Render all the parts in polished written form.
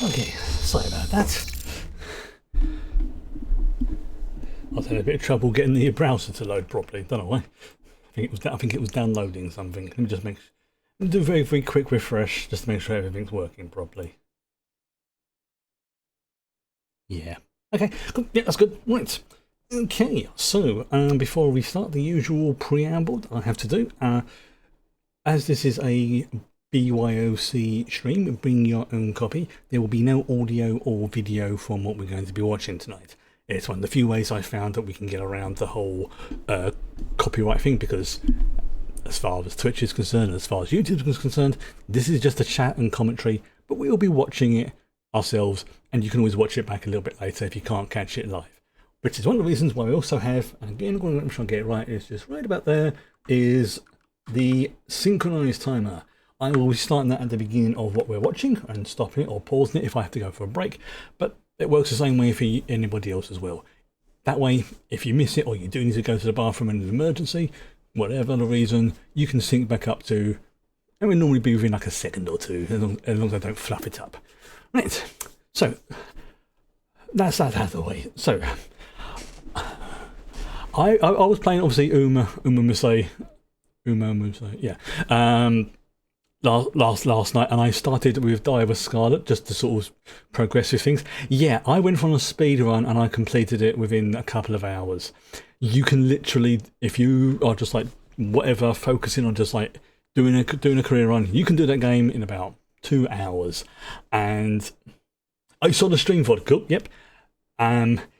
Okay, sorry about that. I was having a bit of trouble getting the browser to load properly. Don't know why. I think it was downloading something. Let me just do a very, very quick refresh just to make sure everything's working properly. Yeah. Okay, cool. Yeah, that's good. Right. Okay, so before we start, the usual preamble that I have to do. As this is a BYOC stream, bring your own copy. There will be no audio or video from what we're going to be watching tonight. It's one of the few ways I found that we can get around the whole copyright thing, because as far as Twitch is concerned, as far as YouTube is concerned, this is just a chat and commentary, but we will be watching it ourselves, and you can always watch it back a little bit later if you can't catch it live. Which is one of the reasons why we also have, and again, I'm going to try and get it right, it's just right about there, is the synchronized timer. I will be starting that at the beginning of what we're watching and stopping it or pausing it if I have to go for a break, but it works the same way for anybody else as well. That way, if you miss it or you do need to go to the bathroom in an emergency, whatever the reason, you can sync back up to, it will normally be within like a second or two, as long as I don't fluff it up. Right, so that's that out of the way. So I was playing obviously Uma Musae, yeah. Last night, and I started with Diver Scarlet just to sort of progress with things. Yeah, I went on a speed run and I completed it within a couple of hours. You can literally, if you are just like whatever, focusing on just like doing a career run, you can do that game in about 2 hours. And I saw the stream for it. Cool, yep.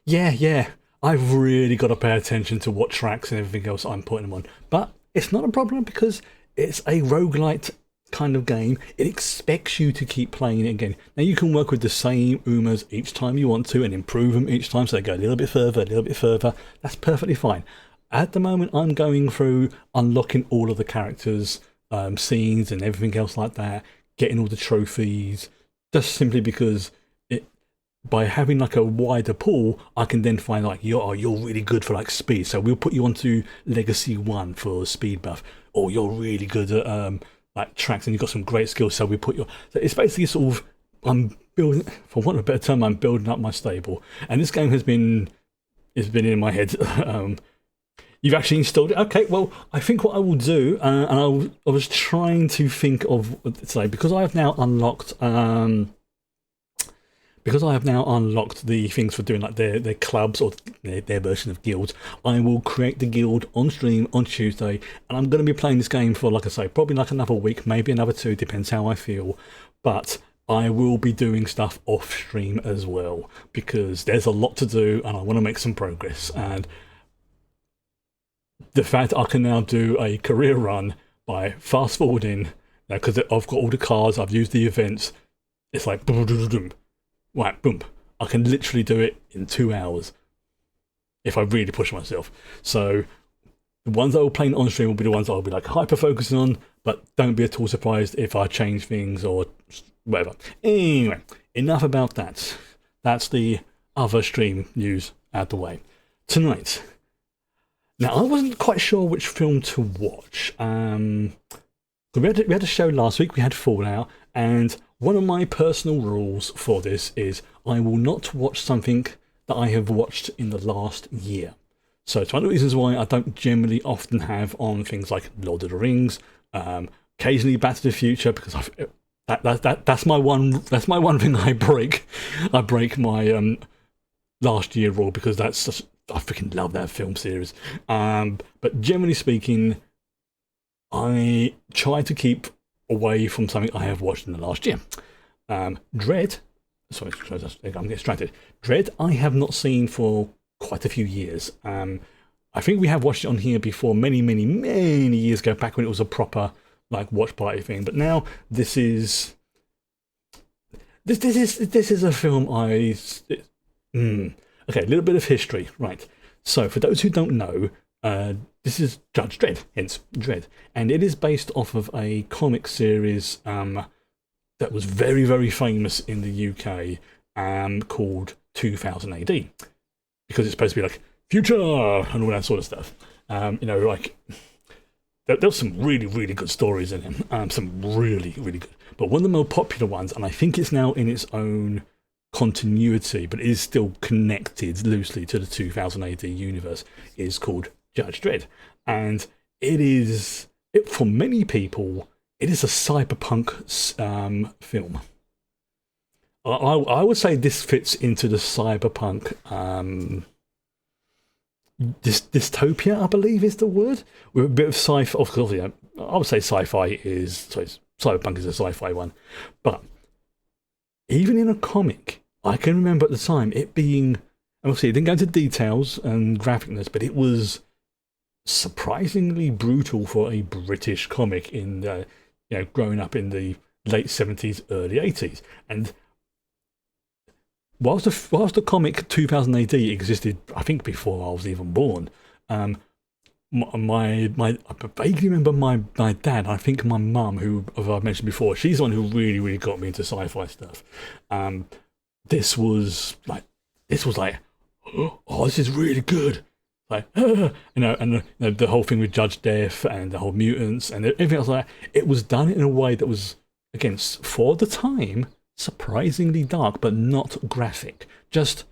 Yeah. I've really got to pay attention to what tracks and everything else I'm putting them on. But it's not a problem because it's a roguelite kind of game. It expects you to keep playing it again. Now you can work with the same Umas each time you want to and improve them each time, so they go a little bit further. That's perfectly fine. At the moment, I'm going through unlocking all of the characters, scenes and everything else like that, getting all the trophies, just simply because by having like a wider pool, I can then find like you're really good for like speed, so we'll put you onto Legacy 1 for speed buff, or you're really good at like tracks and you've got some great skills, so we put you. So it's basically sort of, I'm building, for want of a better term, I'm building up my stable, and this game has been in my head. You've actually installed it. Okay, well, I think what I will do, and I was trying to think of today, because I have now unlocked the things for doing like their clubs or their version of guilds. I will create the guild on stream on Tuesday, and I'm going to be playing this game for, like I say, probably like another week, maybe another 2, depends how I feel. But I will be doing stuff off stream as well, because there's a lot to do and I want to make some progress. And the fact I can now do a career run by fast forwarding, because I've got all the cards, I've used the events, it's like boom, boom, boom. Right, boom. I can literally do it in 2 hours if I really push myself. So the ones I will play on stream will be the ones I'll be like hyper focusing on, but don't be at all surprised if I change things or whatever. Anyway, enough about that. That's the other stream news out the way. Tonight. Now, I wasn't quite sure which film to watch. We had a show last week, we had Fallout, and one of my personal rules for this is I will not watch something that I have watched in the last year. So it's one of the reasons why I don't generally often have on things like Lord of the Rings, occasionally Back to the Future, because that's my one thing I break. I break my last year rule, because I freaking love that film series. But generally speaking, I try to keep away from something I have watched in the last year. Dredd, sorry, I'm getting distracted. Dredd, I have not seen for quite a few years. I think we have watched it on here before, many years ago, back when it was a proper like watch party thing. But now this is a film okay, a little bit of history, right? So for those who don't know, this is Judge Dredd, hence Dredd, and it is based off of a comic series that was very, very famous in the UK, called 2000 AD, because it's supposed to be like future and all that sort of stuff. Like there's some really, really good stories in it, some really, really good. but one of the more popular ones, and I think it's now in its own continuity, but it is still connected loosely to the 2000 AD universe, is called Judge Dredd. And for many people, it is a cyberpunk film. I would say this fits into the cyberpunk dystopia, I believe is the word, with a bit of sci-fi. Of course, yeah, I would say cyberpunk is a sci-fi one, but even in a comic, I can remember at the time it being, obviously it didn't go into details and graphicness, but it was surprisingly brutal for a British comic in growing up in the late 70s, early 80s. And whilst the comic 2000 AD existed, I think before I was even born, I vaguely remember my dad, I think my mum, who, as I've mentioned before, she's the one who really, really got me into sci-fi stuff. This was like, oh, this is really good. Like, and the whole thing with Judge Death and the whole mutants and everything else like that, it was done in a way that was, again, for the time, surprisingly dark, but not graphic, just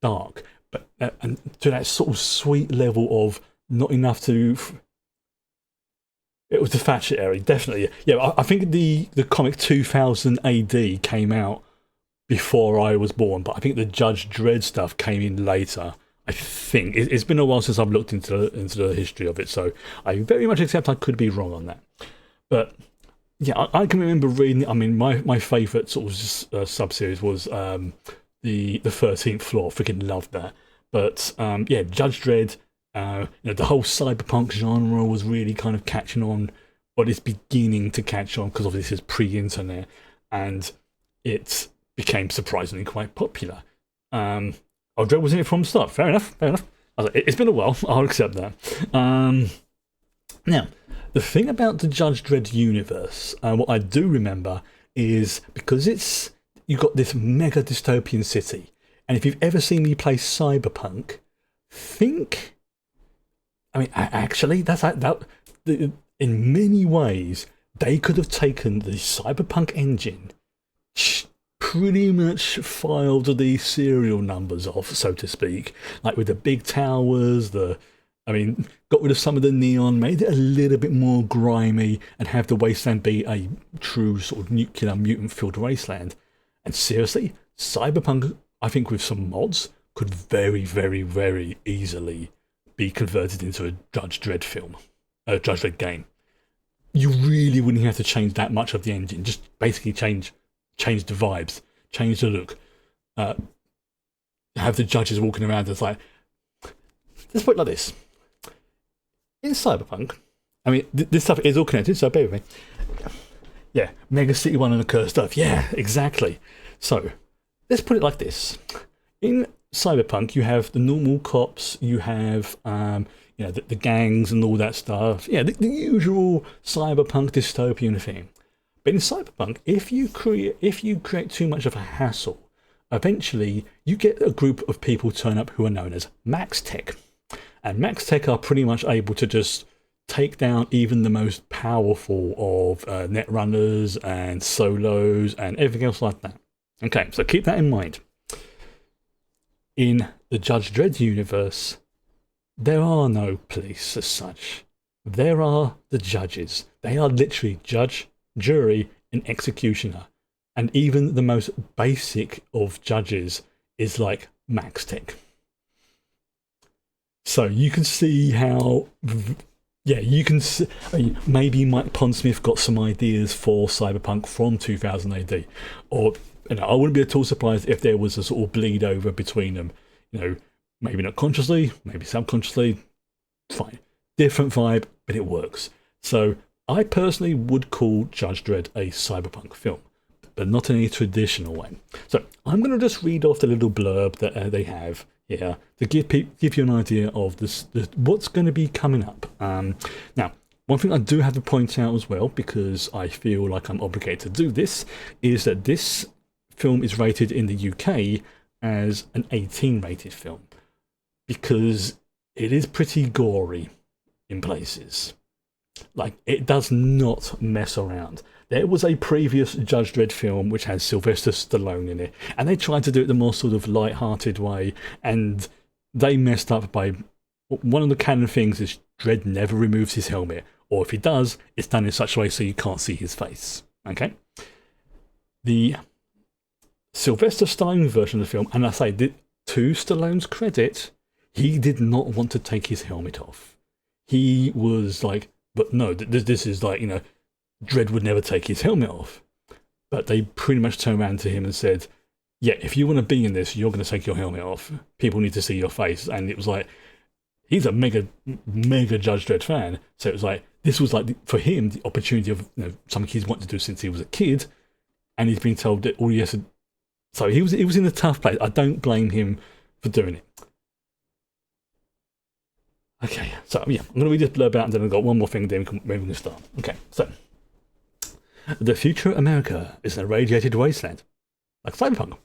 dark. But and to that sort of sweet level of not enough to. It was the Thatcher era, definitely. Yeah, I think the comic 2000 AD came out before I was born, but I think the Judge Dredd stuff came in later. I think it's been a while since I've looked into the history of it, so I very much accept I could be wrong on that. But yeah, I can remember reading. I mean, my favourite sort of sub-series was the 13th Floor. Freaking loved that. But yeah, Judge Dredd. The whole cyberpunk genre was really kind of catching on, but it's beginning to catch on because obviously this is pre-internet, and it became surprisingly quite popular. Dredd was in it from the start. Fair enough. I was like, it's been a while. I'll accept that. Now, the thing about the Judge Dredd universe, what I do remember is because you've got this mega dystopian city, and if you've ever seen me play Cyberpunk, actually, in many ways, they could have taken the Cyberpunk engine, pretty much filed the serial numbers off, so to speak, like with the big towers, got rid of some of the neon, made it a little bit more grimy, and have the wasteland be a true sort of nuclear mutant-filled wasteland. And seriously, Cyberpunk, I think with some mods, could very, very, very easily be converted into a Judge Dredd film, a Judge Dredd game. You really wouldn't have to change that much of the engine, just basically change the vibes, change the look. Have the judges walking around. It's like, let's put it like this. In Cyberpunk, this stuff is all connected, so bear with me. Yeah, Mega City 1 and the cursed stuff. Yeah, exactly. So, let's put it like this. In Cyberpunk, you have the normal cops, you have the gangs and all that stuff. Yeah, the usual cyberpunk dystopian thing. But in Cyberpunk, if you create too much of a hassle, eventually you get a group of people turn up who are known as Max Tech. And Max Tech are pretty much able to just take down even the most powerful of netrunners and solos and everything else like that. Okay, so keep that in mind. In the Judge Dredd universe, there are no police as such. There are the judges. They are literally judge, jury, and executioner. And even the most basic of judges is like Max Tech. So you can see how, you can see, maybe Mike Pondsmith got some ideas for Cyberpunk from 2000 AD. Or, I wouldn't be at all surprised if there was a sort of bleed over between them. Maybe not consciously, maybe subconsciously. Fine. Different vibe, but it works. So I personally would call Judge Dredd a cyberpunk film, but not in a traditional way. So I'm going to just read off the little blurb that they have here to give you an idea of what's going to be coming up. Now, one thing I do have to point out as well, because I feel like I'm obligated to do this, is that this film is rated in the UK as an 18 rated film, because it is pretty gory in places. Like, it does not mess around. There was a previous Judge Dredd film which has Sylvester Stallone in it, and they tried to do it the more sort of light-hearted way, and they messed up by... One of the canon things is Dredd never removes his helmet, or if he does, it's done in such a way so you can't see his face. Okay? The Sylvester Stallone version of the film, and I say, to Stallone's credit, he did not want to take his helmet off. He was like, but no, this is like, Dredd would never take his helmet off. But they pretty much turned around to him and said, yeah, if you want to be in this, you're going to take your helmet off. People need to see your face. And it was like, he's a mega Judge Dredd fan. So it was like, this was like, for him, the opportunity of something he's wanted to do since he was a kid. And he's been told that all he has to... So he was in a tough place. I don't blame him for doing it. Okay, so yeah, I'm going to read this blurb out and then I've got one more thing, then we're going to start. Okay, so. The future America is an irradiated wasteland, like Cyberpunk.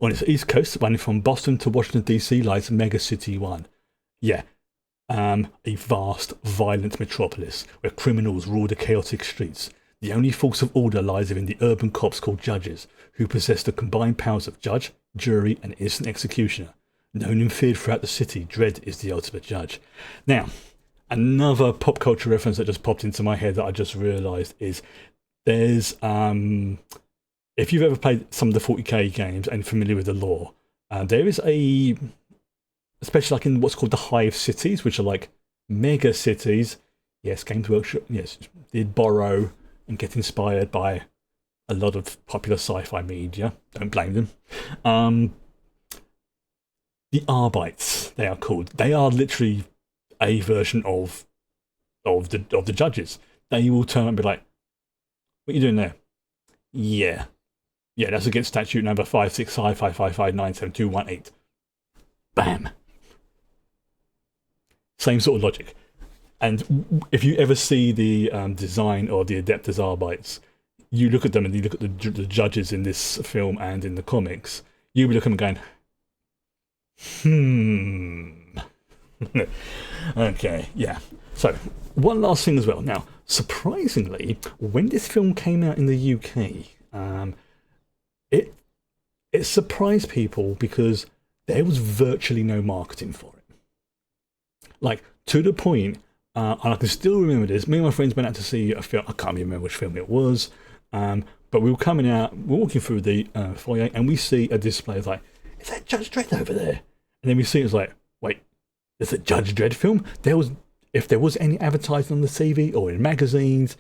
On its east coast, running from Boston to Washington DC, lies Mega City 1. Yeah, a vast, violent metropolis where criminals rule the chaotic streets. The only force of order lies within the urban cops called judges, who possess the combined powers of judge, jury, and instant executioner. Known and feared throughout the city, Dredd is the ultimate judge. Now, another pop culture reference that just popped into my head that I just realised is there's, if you've ever played some of the 40k games and familiar with the lore, there is especially like in what's called the Hive cities, which are like mega cities. Yes, Games Workshop, yes, did borrow and get inspired by a lot of popular sci-fi media. Don't blame them. The Arbites, they are called. They are literally a version of the judges. They will turn and be like, "What are you doing there?" Yeah, that's against statute number 56555597218. Bam. Same sort of logic. And if you ever see the design of the Adeptus Arbites, you look at them and you look at the judges in this film and in the comics, you'll be looking at them going, Okay, yeah. So, one last thing as well. Now, surprisingly, when this film came out in the UK, it surprised people because there was virtually no marketing for it. Like, to the point, and I can still remember this, me and my friends went out to see a film, I can't remember which film it was, but we were coming out, we're walking through the foyer, and we see a display of like, is that Judge Dredd over there? And then we see it's like, wait, there's a Judge Dredd film? If there was any advertising on the TV or in magazines,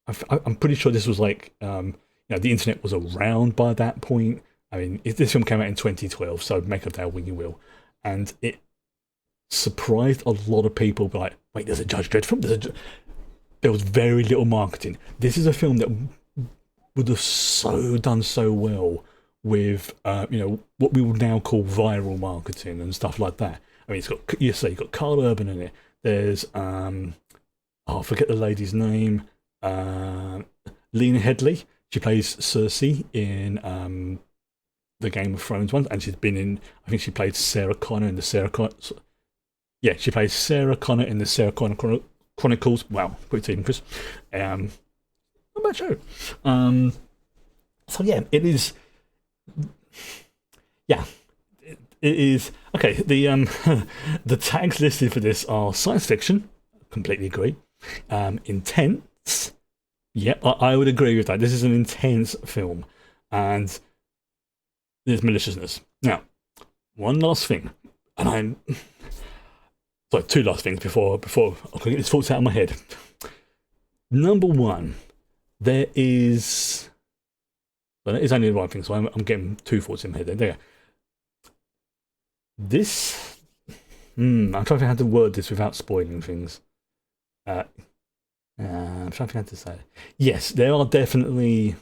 I'm pretty sure this was like, the internet was around by that point. I mean, this film came out in 2012, so make of that what you will. And it surprised a lot of people, like, wait, there's a Judge Dredd film? There was very little marketing. This is a film that would have done so well with what we would now call viral marketing and stuff like that. I mean, you've got Carl Urban in it. There's I forget the lady's name. Lena Headey. She plays Cersei in the Game of Thrones one, and she's been in. I think she played Sarah Connor in the Sarah Connor. Yeah, she plays Sarah Connor in the Sarah Connor Chronicles. Wow, great team, Chris. Not a bad show. So yeah, it is. Yeah, it is okay. The the tags listed for this are science fiction. Completely agree. Intense. Yep, I would agree with that. This is an intense film, and there's maliciousness. Now, one last thing, and two last things before I can get these thoughts out of my head. Number one, there is. Well, that is only the right thing, so I'm getting two thoughts in my head. There you go. This, I'm trying to think how to word this without spoiling things. I'm trying to think how to say it. Yes, there are definitely.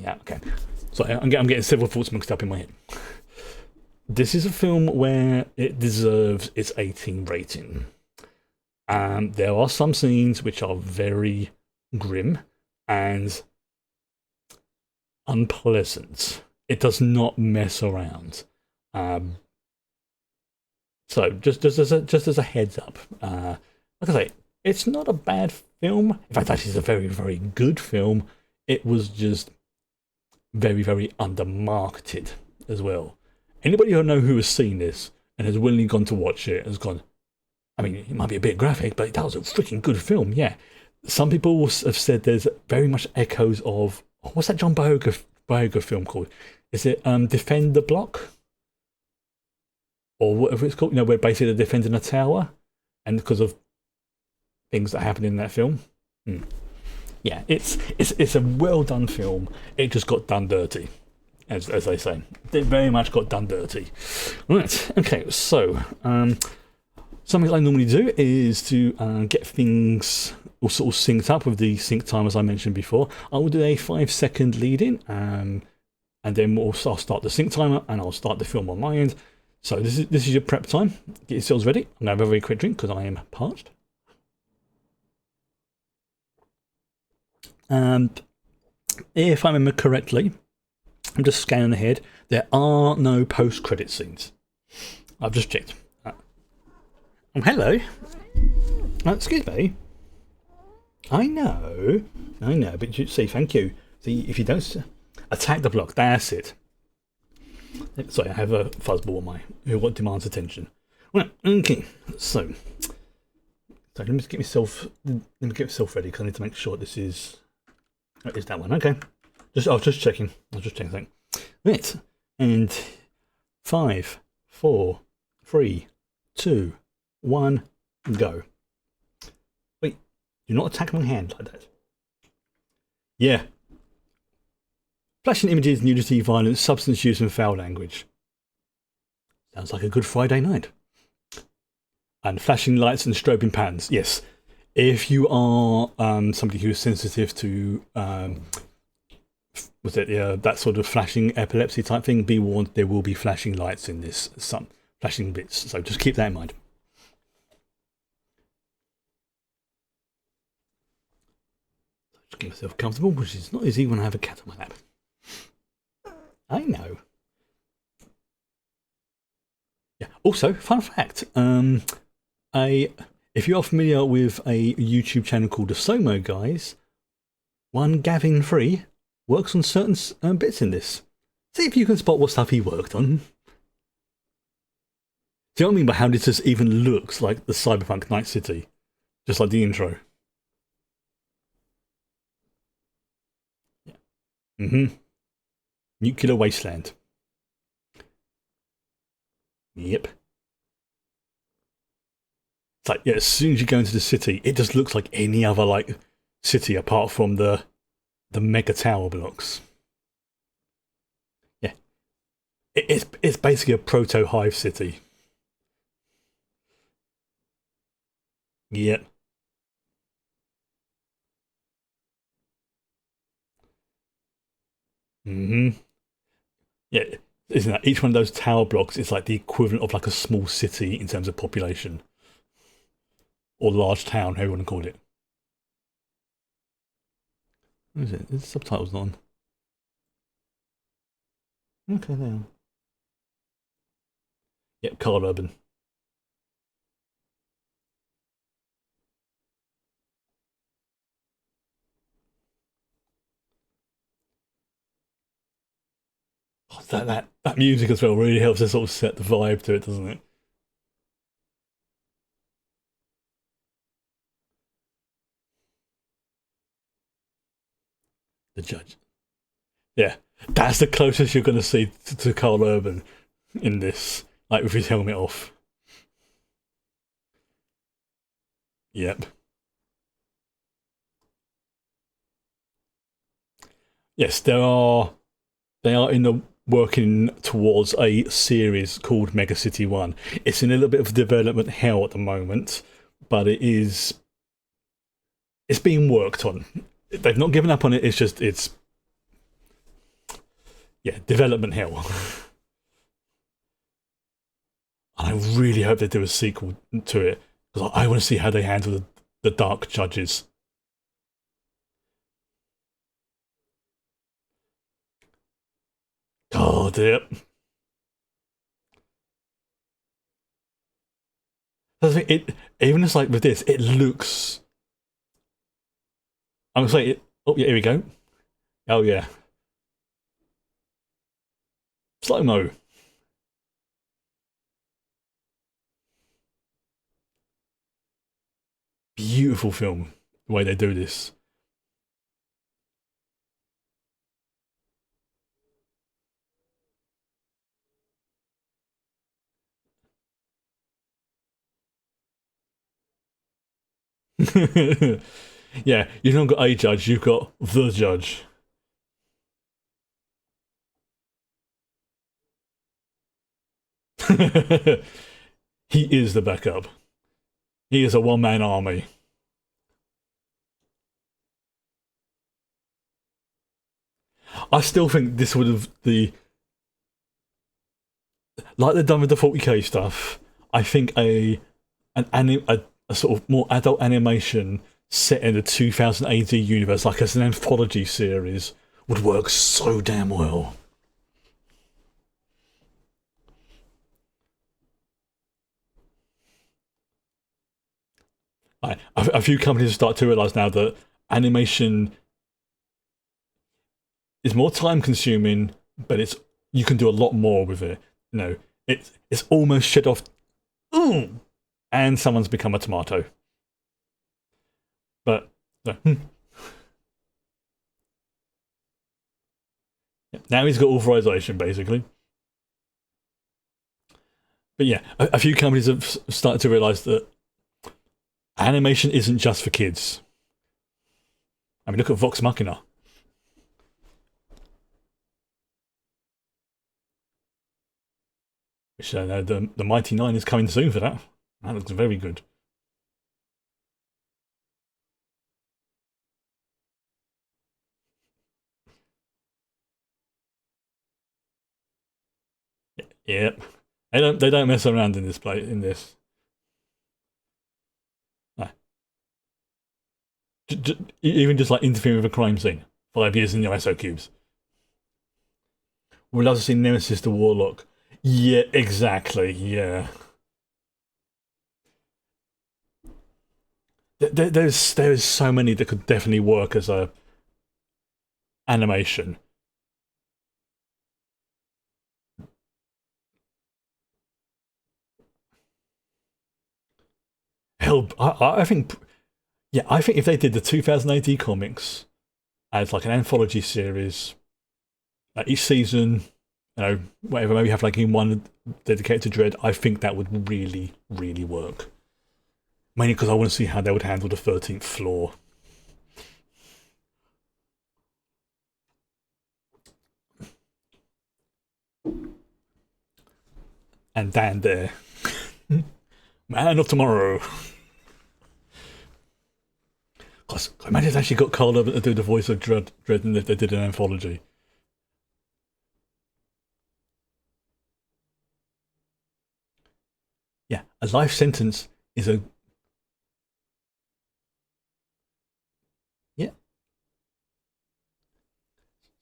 Yeah, okay. Sorry, I'm getting several thoughts mixed up in my head. This is a film where it deserves its 18 rating. There are some scenes which are very grim and unpleasant. It does not mess around. So just as a heads up, like I say, It's not a bad film. In fact, actually, it's a very, very good film. It was just very, very undermarketed as well. Anybody who I know who has seen this and has willingly gone to watch it has gone, I mean, it might be a bit graphic, but that was a freaking good film, yeah. Some people have said there's very much echoes of, what's that John Boyega film called? Is it Defend the Block? Or whatever it's called, where basically they're defending a tower, and because of things that happen in that film. Yeah, it's a well done film. It just got done dirty, as they say. It very much got done dirty. Right, okay, so something I normally do is to get things all sort of synced up with the sync time, as I mentioned before. I will do a 5-second lead in, and then I'll start the sync timer, and I'll start the film on my end. So this is your prep time. Get yourselves ready. I'm going to have a very quick drink because I am parched. And if I remember correctly, I'm just scanning ahead. There are no post-credit scenes. I've just checked. Hello. Excuse me. I know, but you see, thank you. See, if you don't attack the block, that's it. Sorry, I have a fuzzball on my who demands attention. Right, okay. So let me get myself ready because I need to make sure this is that one. Okay. I was just checking. Right. And 5, 4, 3, 2, 1, go. Wait, do not attack my hand like that. Yeah. Flashing images, nudity, violence, substance use, and foul language. Sounds like a good Friday night. And flashing lights and strobing patterns. Yes. If you are somebody who is sensitive to that sort of flashing epilepsy type thing, be warned, there will be flashing lights in this, some flashing bits. So just keep that in mind. Just get myself comfortable, which is not easy when I have a cat on my lap. I know. Yeah. Also, fun fact. If you are familiar with a YouTube channel called the Somo Guys, one Gavin Free works on certain bits in this. See if you can spot what stuff he worked on. Do you know what I mean by how this even looks like the Cyberpunk Night City? Just like the intro. Yeah. Nuclear wasteland. Yep. It's like, yeah, as soon as you go into the city, it just looks like any other city apart from the mega tower blocks. Yeah. It's basically a proto hive city. Yep. Yeah, isn't that each one of those tower blocks is like the equivalent of like a small city in terms of population, or large town, however you want to call it. What is it? The subtitles not on. Okay, there. Yep, Carl Urban. Oh, that music as well really helps to sort of set the vibe to it, doesn't it? The judge. Yeah, that's the closest you're going to see to Carl Urban in this, like with his helmet off. Yep. Yes, they are in the working towards a series called Mega City 1. It's in a little bit of development hell at the moment, but it's being worked on. They've not given up on it, it's development hell. And I really hope they do a sequel to it, because I want to see how they handle the Dark Judges. Oh dear. I think it, even just like with this, it looks. I'm gonna say it. Oh yeah, here we go. Oh yeah, slow mo. Beautiful film. The way they do this. Yeah, you've not got a judge, you've got the judge. He is the backup. He is a one man army. I still think this would have the like they've done with the 40k stuff. I think a sort of more adult animation set in the 2000 AD universe, like as an anthology series, would work so damn well. A few companies start to realize now that animation is more time consuming, but it's you can do a lot more with it. You know, it's almost shit off. Ooh, and someone's become a tomato. But now he's got authorization, basically. But yeah, a few companies have started to realize that animation isn't just for kids. I mean, look at Vox Machina. Which the Mighty Nine is coming soon for that. That looks very good. Yep. They don't mess around in this play in this. No. Even just like interfering with a crime scene. 5 years in the ISO cubes. We'd love to see Nemesis the Warlock. Yeah, exactly. Yeah. There's so many that could definitely work as a animation. Hell, I think yeah, I think if they did the 2018 comics as like an anthology series, each season, whatever, maybe have like in one dedicated to Dredd, I think that would really, really work. Mainly because I want to see how they would handle the 13th floor. And Dan there. Man of Tomorrow. Because imagine if they actually got Carl Urban to do the voice of Dredd and if they did an anthology. Yeah, a life sentence is a. Yeah.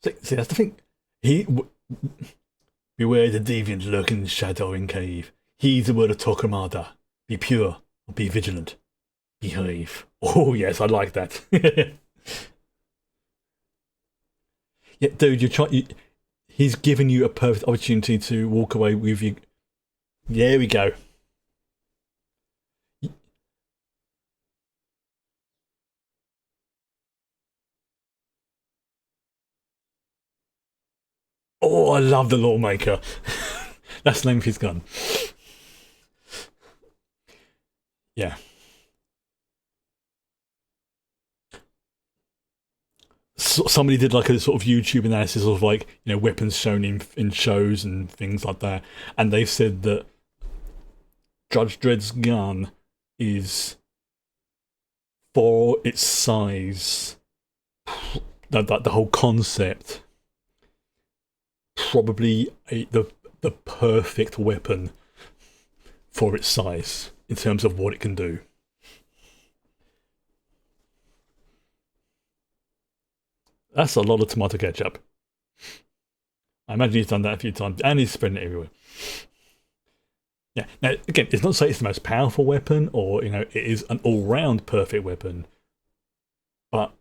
See that's the thing. He. Beware the deviant lurking in the shadow in cave. Heed the word of Torquemada. Be pure, or be vigilant. Behave. Oh, yes, I like that. Yeah, dude, he's given you a perfect opportunity to walk away with you. There we go. Oh, I love the Lawmaker. That's the name of his gun. Yeah. So, somebody did like a sort of YouTube analysis of like weapons shown in shows and things like that, and they said that Judge Dredd's gun is for its size, the whole concept, probably the perfect weapon for its size in terms of what it can do. That's a lot of tomato ketchup. I imagine he's done that a few times, and he's spreading it everywhere. Yeah. Now, again, it's not to say it's the most powerful weapon, or it is an all-round perfect weapon, but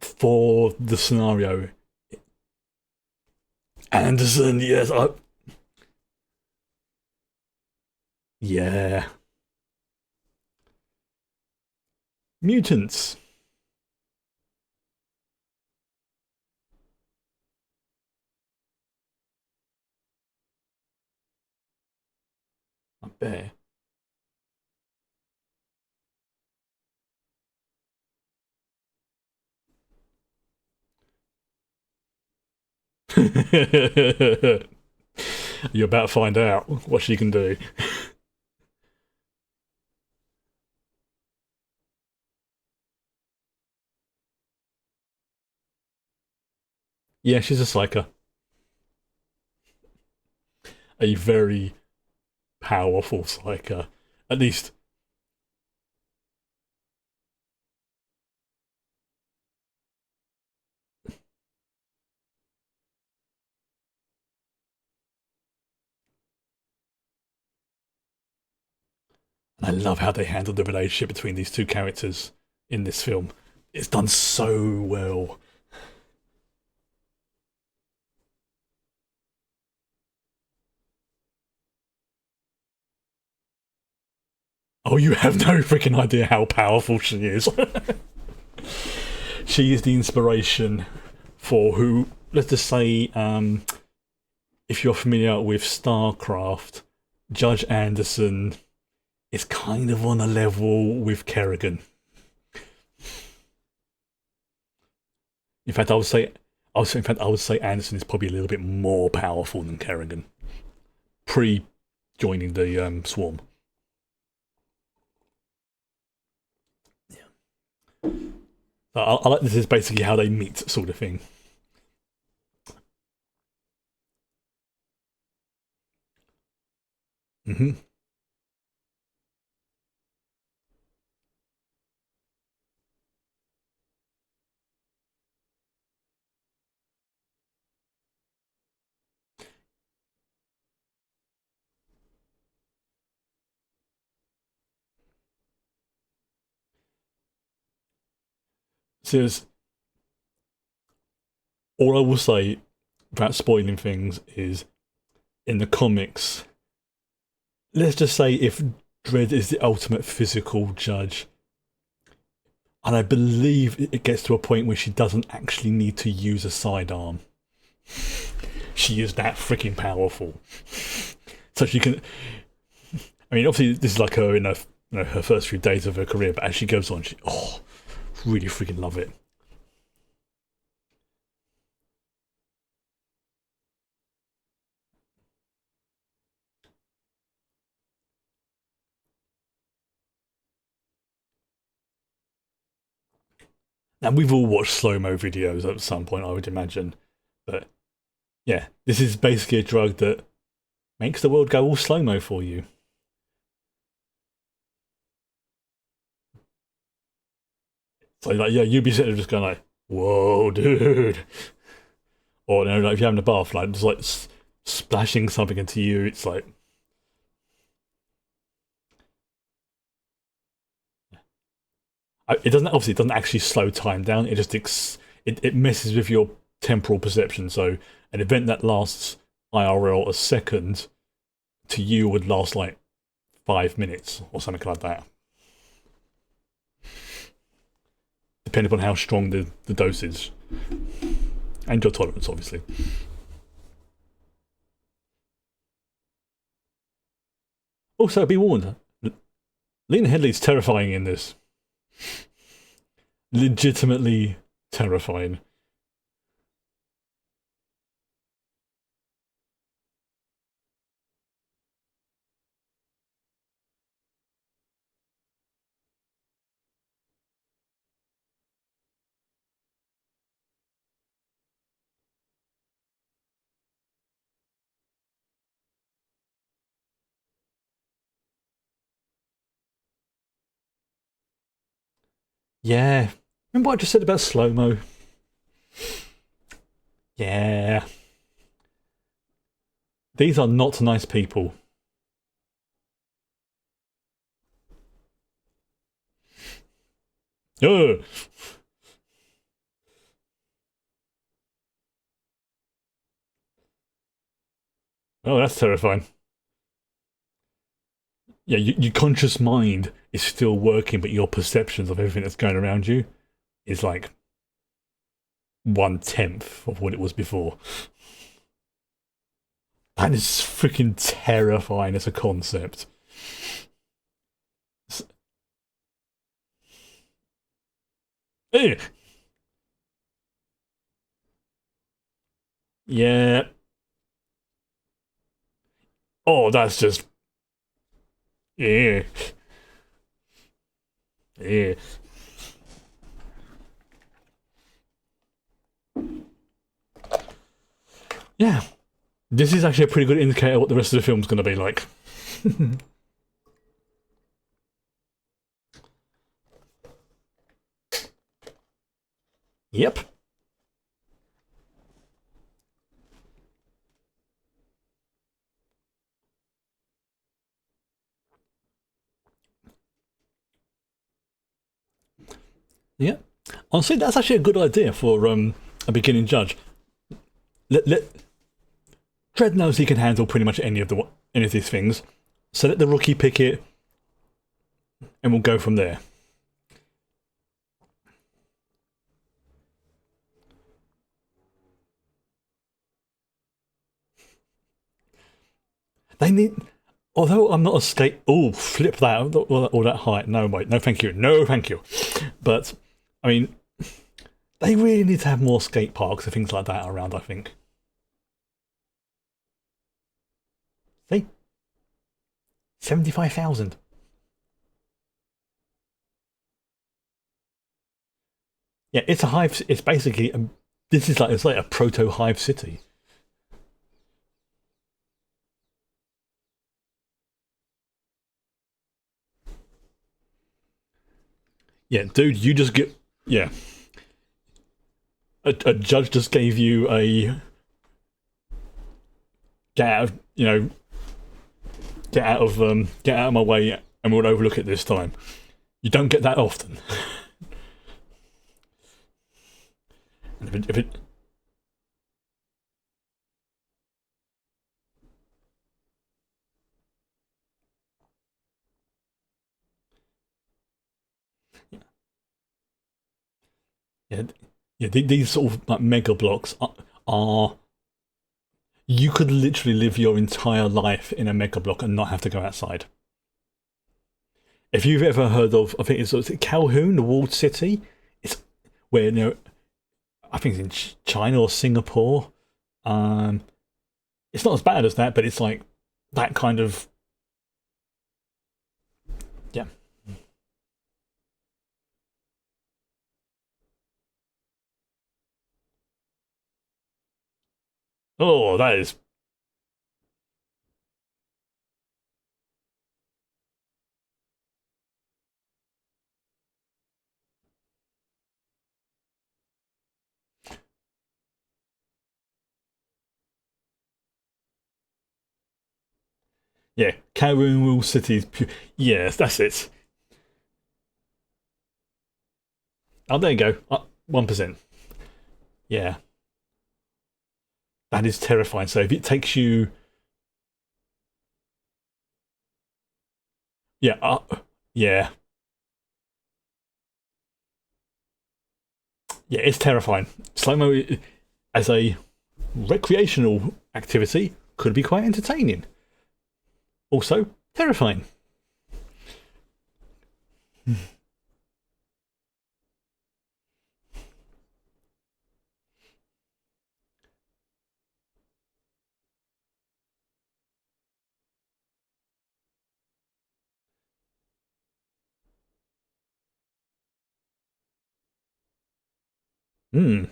for the scenario, Anderson, yes, yeah, mutants. I bet. You're about to find out what she can do. Yeah, she's a psyker. A very powerful psyker. At least, I love how they handled the relationship between these two characters in this film. It's done so well. Oh, you have no freaking idea how powerful she is. She is the inspiration for who, let's just say, if you're familiar with StarCraft, Judge Anderson is kind of on a level with Kerrigan. In fact, I would say Anderson is probably a little bit more powerful than Kerrigan pre joining the Swarm. I like this is basically how they meet, sort of thing. Hmm. So all I will say, without spoiling things, is in the comics. Let's just say if Dredd is the ultimate physical judge, and I believe it gets to a point where she doesn't actually need to use a sidearm. She is that freaking powerful. So she can. I mean, obviously, this is like her in her, her first few days of her career, but as she goes on, she really freaking love it. And we've all watched slow mo videos at some point, I would imagine. But yeah, this is basically a drug that makes the world go all slow mo for you. So like, yeah, you'd be sitting there just going like, "Whoa, dude!" Or like if you're having a bath, like just like splashing something into you, it's like it doesn't obviously it doesn't actually slow time down. It just it messes with your temporal perception. So an event that lasts IRL a second to you would last like 5 minutes or something like that, depending upon how strong the dose is and your tolerance, obviously. Also, be warned, Lena Headley's terrifying in this. Legitimately terrifying. Yeah. Remember what I just said about slow mo? Yeah. These are not nice people. Oh, oh, that's terrifying. Yeah, your conscious mind is still working, but your perceptions of everything that's going around you is like 1/10 of what it was before. That is freaking terrifying as a concept. Eh, yeah. Oh, that's just yeah, yeah, yeah. This is actually a pretty good indicator of what the rest of the film's going to be like. Yep. Yeah. Honestly, that's actually a good idea for a beginning judge. Let Dredd knows he can handle pretty much any of these things, so let the rookie pick it, and we'll go from there. They need. Although I'm not a skate. Oh, flip that all that height. No, wait, no, thank you, no, thank you. But I mean, they really need to have more skate parks and things like that around. I think. See, 75,000. Yeah, it's a hive. It's basically this is like it's like a proto hive city. Yeah, dude, you just get yeah. A judge just gave you a get out, get out of my way, and we'll overlook it this time. You don't get that often. If it yeah, yeah, these sort of like mega blocks are you could literally live your entire life in a mega block and not have to go outside. If you've ever heard of, I think it's Calhoun, the walled city. It's where I think it's in China or Singapore. Um, it's not as bad as that, but it's like that kind of yeah. Oh, that is yeah. Calhoun walled cities. Yes, that's it. Oh, there you go. 1%. Yeah, that is terrifying. So if it takes you, yeah, yeah, yeah, it's terrifying. Slow mo as a recreational activity could be quite entertaining. Also terrifying. Hmm,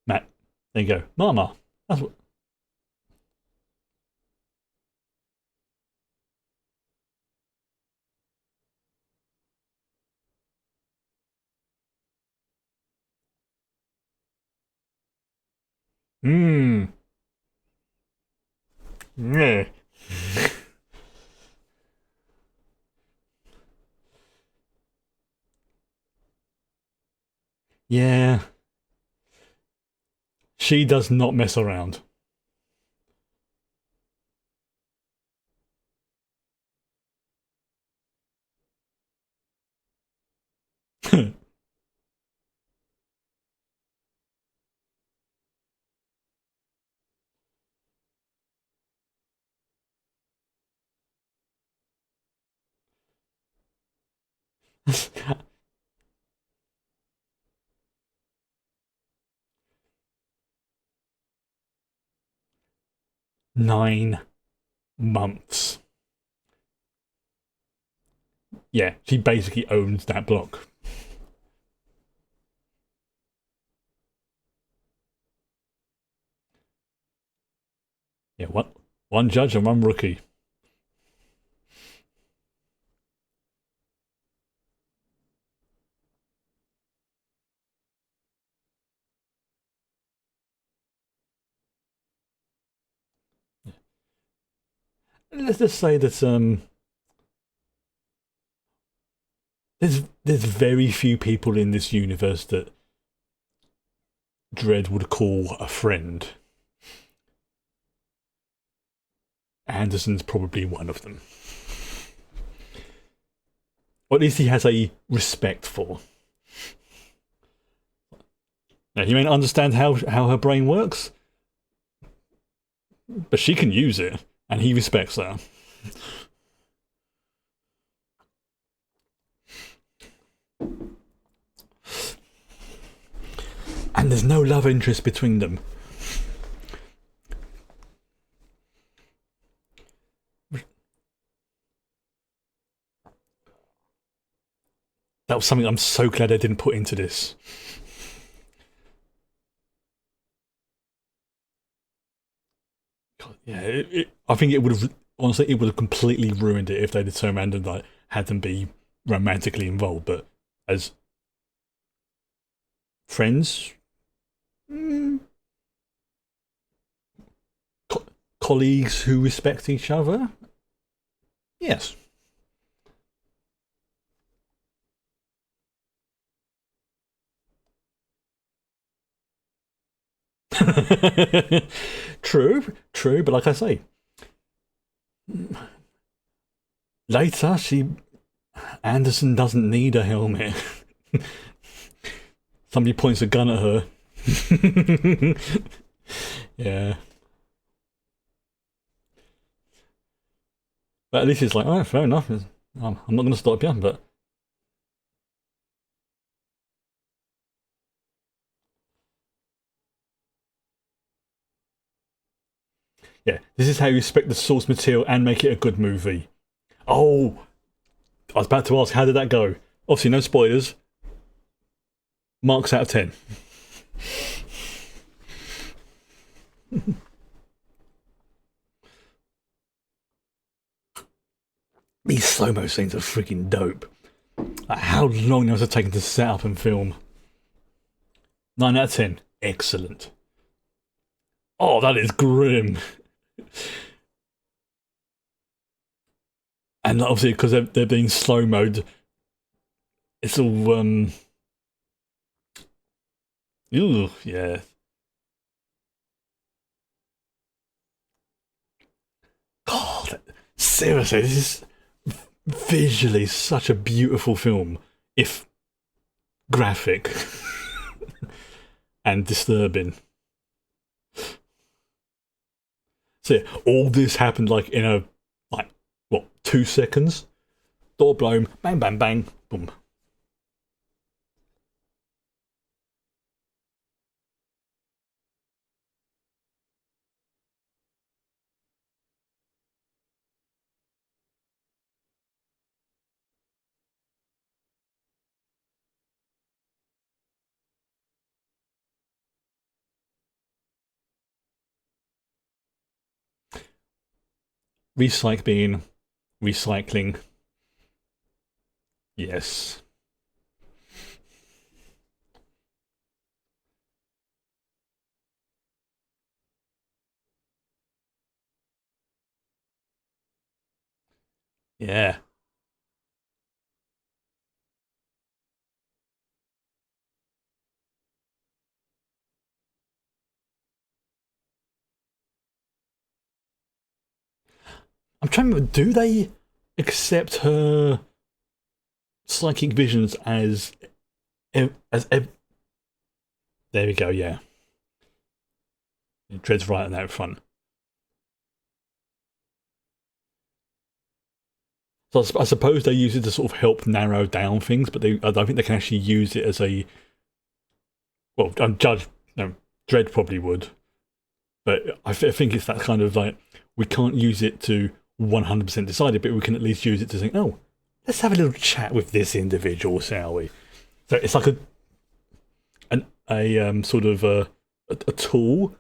Matt. There you go, Mama. That's what. Hmm. Yeah. Yeah. She does not mess around. Nine months. Yeah, she basically owns that block. Yeah, one judge and one rookie. Let's just say that there's very few people in this universe that Dredd would call a friend. Anderson's probably one of them. Or at least he has a respect for. Now, he may not understand how her brain works, but she can use it, and he respects that. And there's no love interest between them. That was something I'm so glad I didn't put into this. God, yeah, I think it would have, honestly, it would have completely ruined it if they'd turned around and like had them be romantically involved. But as friends, mm, colleagues who respect each other, yes. True, but like I say, later Anderson doesn't need a helmet. Somebody points a gun at her. Yeah. But at least it's like, oh, fair enough. I'm not going to stop you, but yeah, this is how you respect the source material and make it a good movie. Oh, I was about to ask, how did that go? Obviously, no spoilers. Marks out of 10. These slow-mo scenes are freaking dope. Like, how long those have taken to set up and film? 9 out of 10. Excellent. Oh, that is grim. And obviously, because they're being slow-mode, it's all, ooh, yeah. God, seriously, this is visually such a beautiful film, if graphic and disturbing. So yeah, all this happened like in a like what 2 seconds? Door blown, bang, bang, bang, boom. Recycling, recycling. Yes. Yeah. I'm trying to remember, do they accept her psychic visions as there we go, yeah. Dredd's right on that front. So I suppose they use it to sort of help narrow down things, but I don't think they can actually use it as a. Well, Judge, no, Dredd probably would, but I think it's that kind of like we can't use it to 100% decide it, but we can at least use it to think, oh, let's have a little chat with this individual, shall we? So it's like a sort of a tool,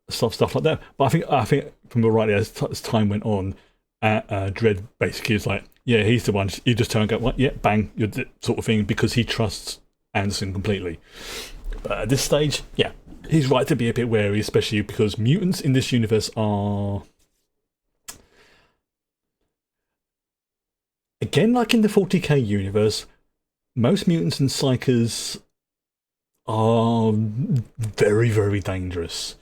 stuff like that. But I think from the right as time went on, Dredd basically is like, yeah, he's the one. You just turn and go, what? Yeah, bang, you're the sort of thing, because he trusts Anderson completely. But at this stage, yeah, he's right to be a bit wary, especially because mutants in this universe are, again, like in the 40k universe, most mutants and psychers are very, very dangerous.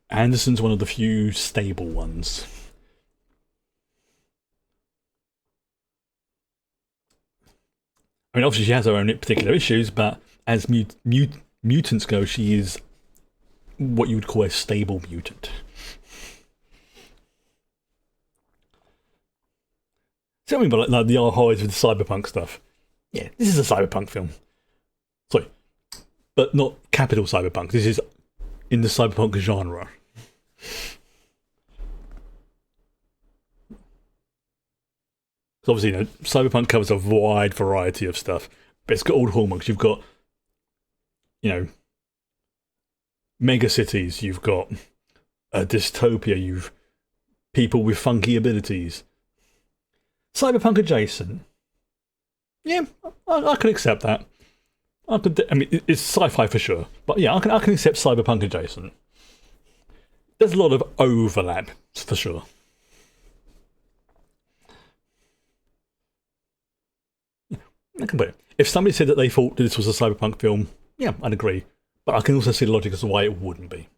Anderson's one of the few stable ones. I mean, obviously she has her own particular issues, but as mutants go, she is what you would call a stable mutant. Tell me about like the highs with the cyberpunk stuff. Yeah, this is a cyberpunk film. Sorry, but not capital cyberpunk. This is in the cyberpunk genre. So obviously, cyberpunk covers a wide variety of stuff, but it's got all the hallmarks. You've got, you know, mega cities. You've got a dystopia. You've people with funky abilities. Cyberpunk adjacent. Yeah, I can accept that. I mean, it's sci-fi for sure, but yeah, I can accept cyberpunk adjacent. There's a lot of overlap for sure. I can put it. If somebody said that they thought this was a cyberpunk film, yeah, I'd agree. But I can also see the logic as to why it wouldn't be.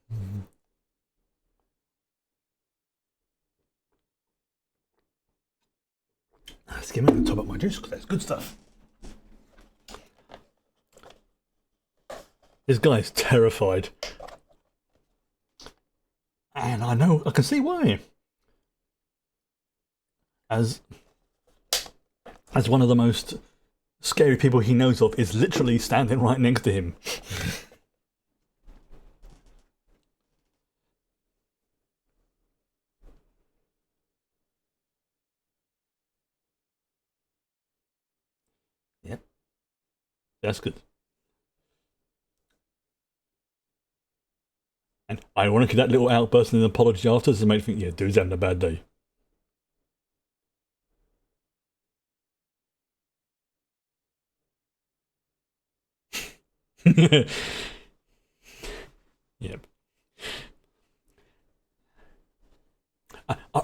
Let's get me to top up my juice because that's good stuff. This guy's terrified. And I can see why. As one of the most scary people he knows of is literally standing right next to him. Yep, that's good. And ironically, that little outburst and an apology after has made me think, yeah, dude's having a bad day. Yep.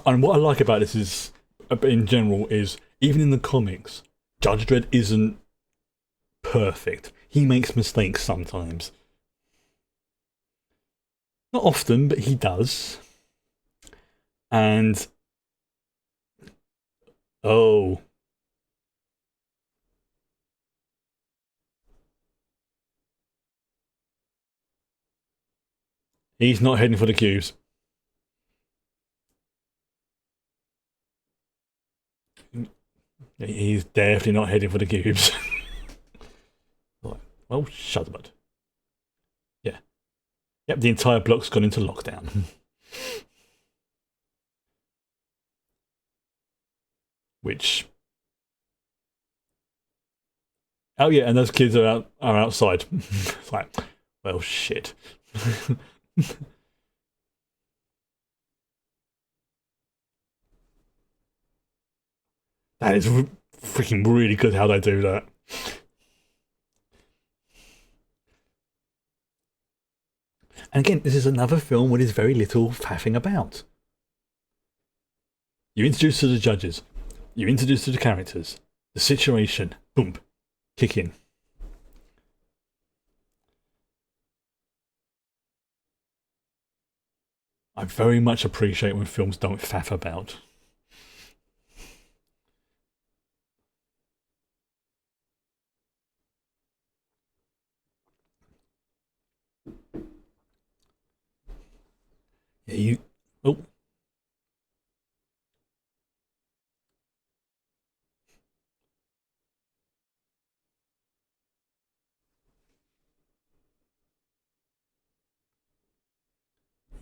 And what I like about this is, in general, is even in the comics, Judge Dredd isn't perfect. He makes mistakes sometimes. Not often, but he does. And oh, he's not heading for the cubes. He's definitely not heading for the cubes. Well, shut the bud. Yeah. Yep, the entire block's gone into lockdown. Which. Oh yeah, and those kids are outside. It's like, well, shit. That is freaking really good how they do that. And again, this is another film where there's very little faffing about. You introduce to the judges. You introduce to the characters. The situation. Boom. Kick in. I very much appreciate when films don't faff about. Yeah, you. Oh.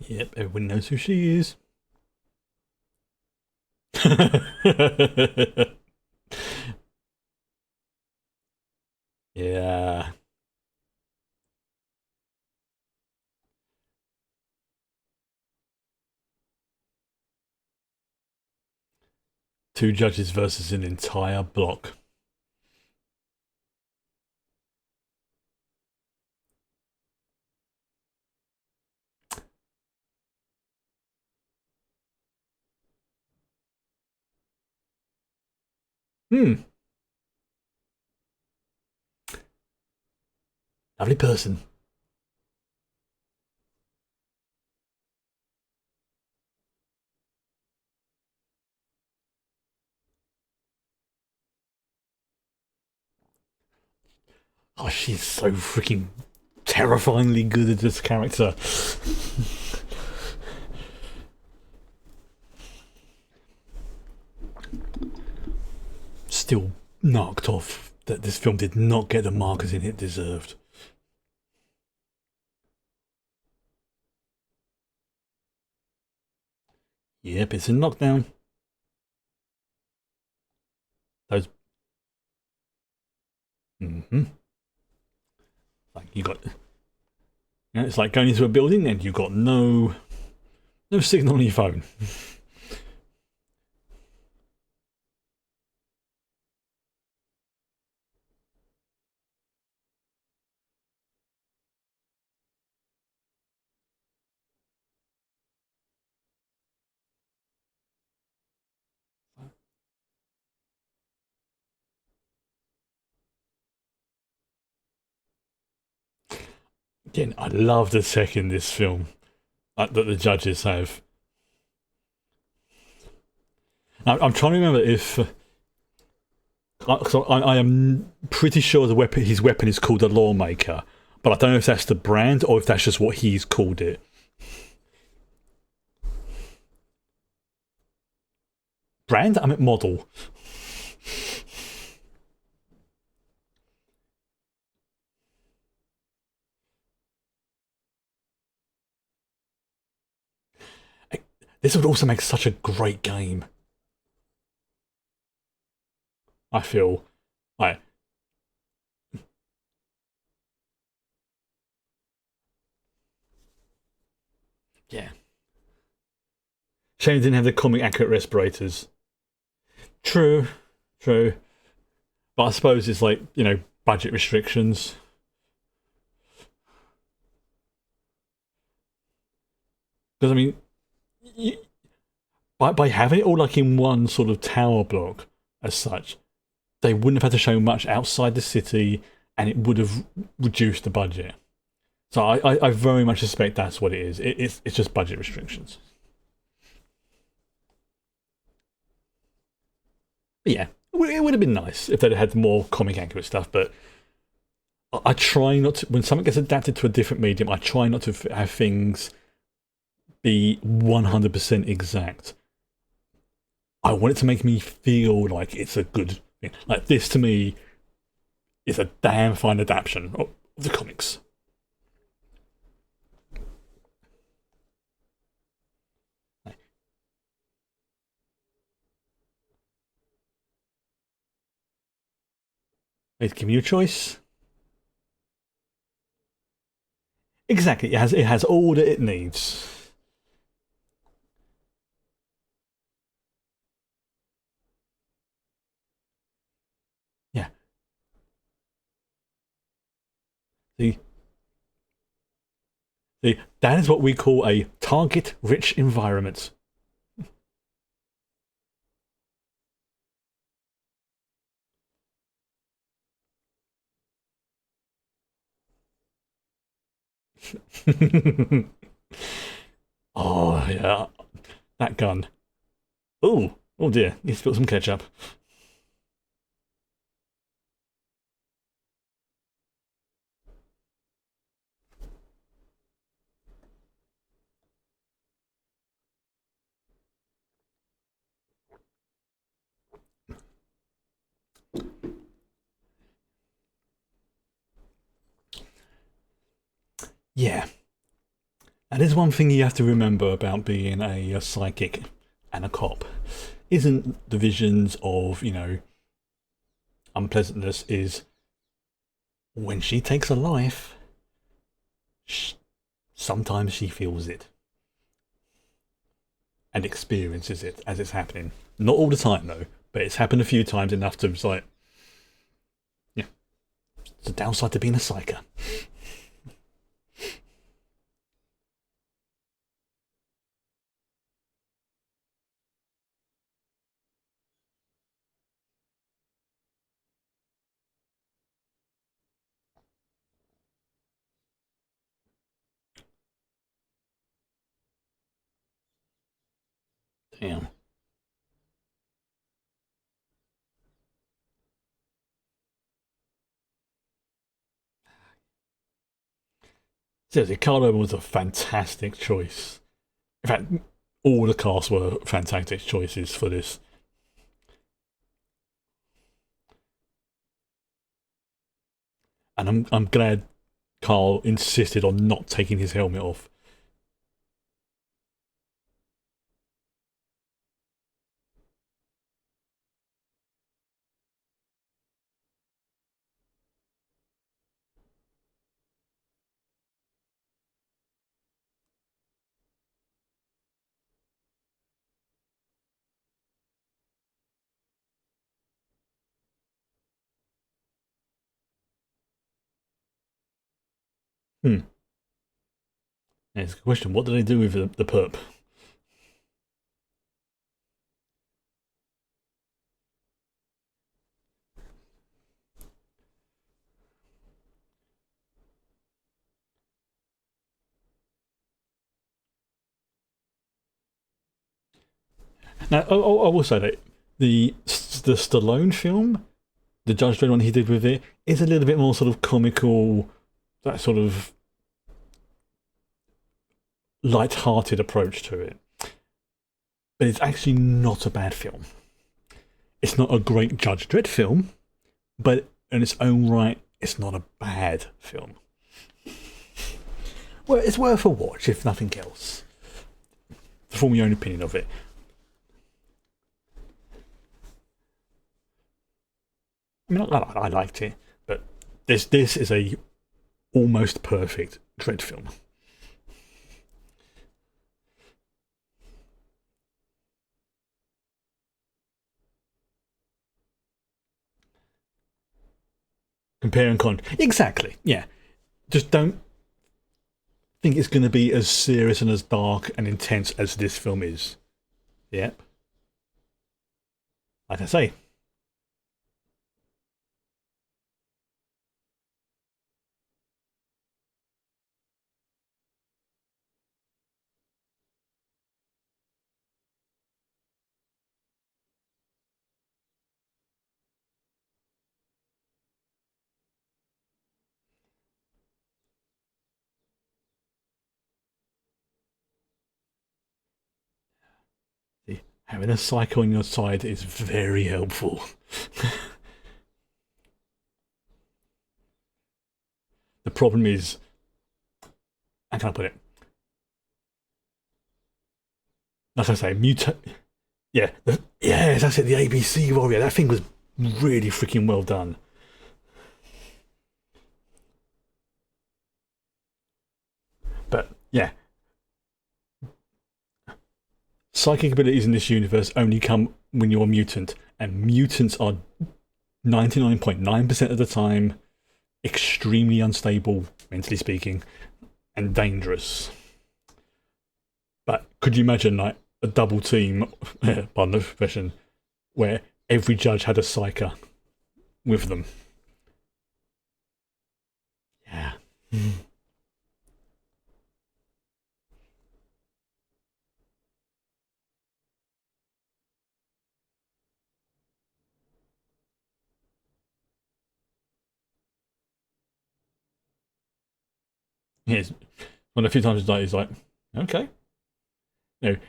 Yep, everyone knows who she is. Yeah. Two judges versus an entire block. Hmm. Lovely person. Oh, she's so freaking terrifyingly good at this character. Still knocked off that this film did not get the marketing it deserved. Yep, it's a knockdown. Those. Like you got. You know, it's like going into a building and you've got no signal on your phone. Again, I love the tech in this film that the judges have. I'm trying to remember if. So I am pretty sure his weapon is called a Lawmaker, but I don't know if that's the brand or if that's just what he's called it. Brand? I meant model. This would also make such a great game. I feel like yeah. Shane didn't have the comic accurate respirators. True, true. But I suppose it's like, budget restrictions. Because I mean, by having it all like in one sort of tower block as such, they wouldn't have had to show much outside the city, and it would have reduced the budget. So I very much suspect that's what it is. It's just budget restrictions. But yeah, it would have been nice if they'd had more comic accurate stuff. But I try not to, when something gets adapted to a different medium, I try not to have things be 100% exact. I want it to make me feel like it's a good thing. Like this to me is a damn fine adaptation of the comics. It's giving you a choice. Exactly, it has all that it needs. Yeah. See, that is what we call a target-rich environment. Oh yeah, that gun. Oh dear, need to put some ketchup. Yeah, that is one thing you have to remember about being a psychic and a cop. Isn't the visions of, unpleasantness is when she takes a life, sh sometimes she feels it and experiences it as it's happening. Not all the time though, but it's happened a few times enough to, it's like, yeah, it's a downside to being a psyker. Damn. Seriously, Carl Urban was a fantastic choice. In fact, all the cast were fantastic choices for this. And I'm glad Carl insisted on not taking his helmet off. Hmm. It's a question. What do they do with the perp? Now, I will say that the Stallone film, the Judge Dredd one he did with it, is a little bit more sort of comical, that sort of light-hearted approach to it. But it's actually not a bad film. It's not a great Judge Dredd film, but in its own right, it's not a bad film. Well, it's worth a watch, if nothing else. Form your own opinion of it. I mean, I liked it, but this is a almost perfect Dredd film. Compare and con. Exactly. Yeah. Just don't think it's going to be as serious and as dark and intense as this film is. Yep. Like I say, having a psycho on your side is very helpful. The problem is, how can I put it? Like I say, mutate. Yeah, yeah, that's it. The ABC Warrior. That thing was really freaking well done. But yeah, psychic abilities in this universe only come when you're a mutant, and mutants are 99.9% of the time extremely unstable, mentally speaking, and dangerous. But could you imagine like a double team, pardon the expression, where every judge had a psyker with them? Yeah. Yes, one of the few times he's like, okay.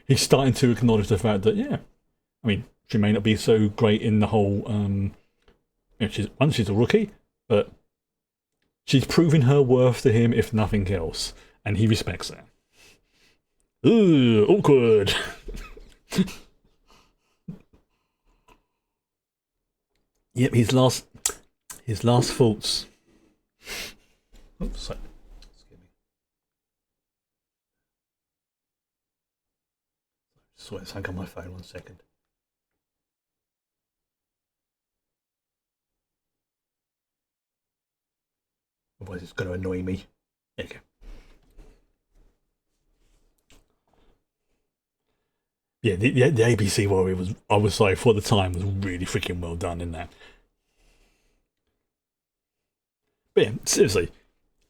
He's starting to acknowledge the fact that, yeah, I mean, she may not be so great in the whole. She's a rookie, but she's proving her worth to him, if nothing else, and he respects that. Ooh, awkward. Yep, his last thoughts. Oops, sorry. Excuse me. Swear it's hang on my phone 1 second. Otherwise it's going to annoy me. There you go. Yeah, the ABC Warrior was, I would say, for the time, was really freaking well done in that. But yeah, seriously,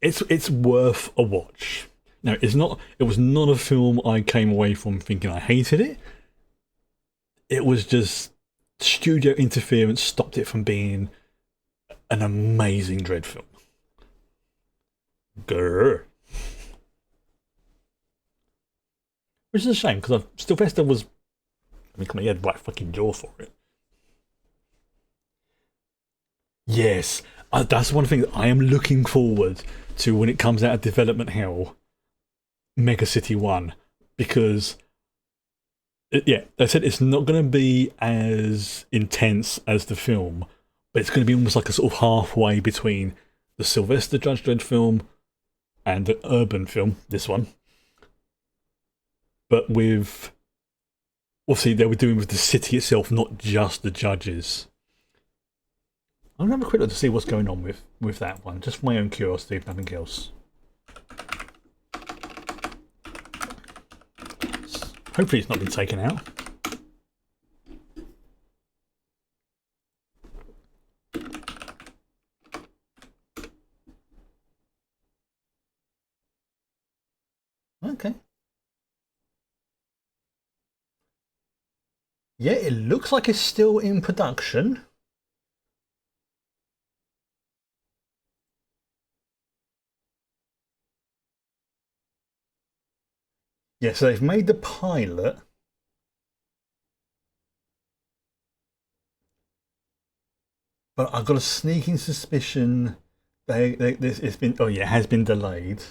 it's worth a watch. No, it's not. It was not a film I came away from thinking I hated it. It was just studio interference stopped it from being an amazing Dredd film. Grr. Which is a shame because Sylvester was. I mean, come on, he had right fucking jaw for it. Yes, that's one thing that I am looking forward to when it comes out of development hell, Mega City 1, because yeah, they said it's not going to be as intense as the film, but it's going to be almost like a sort of halfway between the Sylvester Judge Dredd film and the urban film, this one. But with, obviously, they were doing with the city itself, not just the judges. I'm going to have a quick look to see what's going on with that one, just for my own curiosity, if nothing else. Hopefully it's not been taken out. Okay. Yeah, it looks like it's still in production. Yeah, so they've made the pilot. But I've got a sneaking suspicion this it's been, oh yeah, it has been delayed,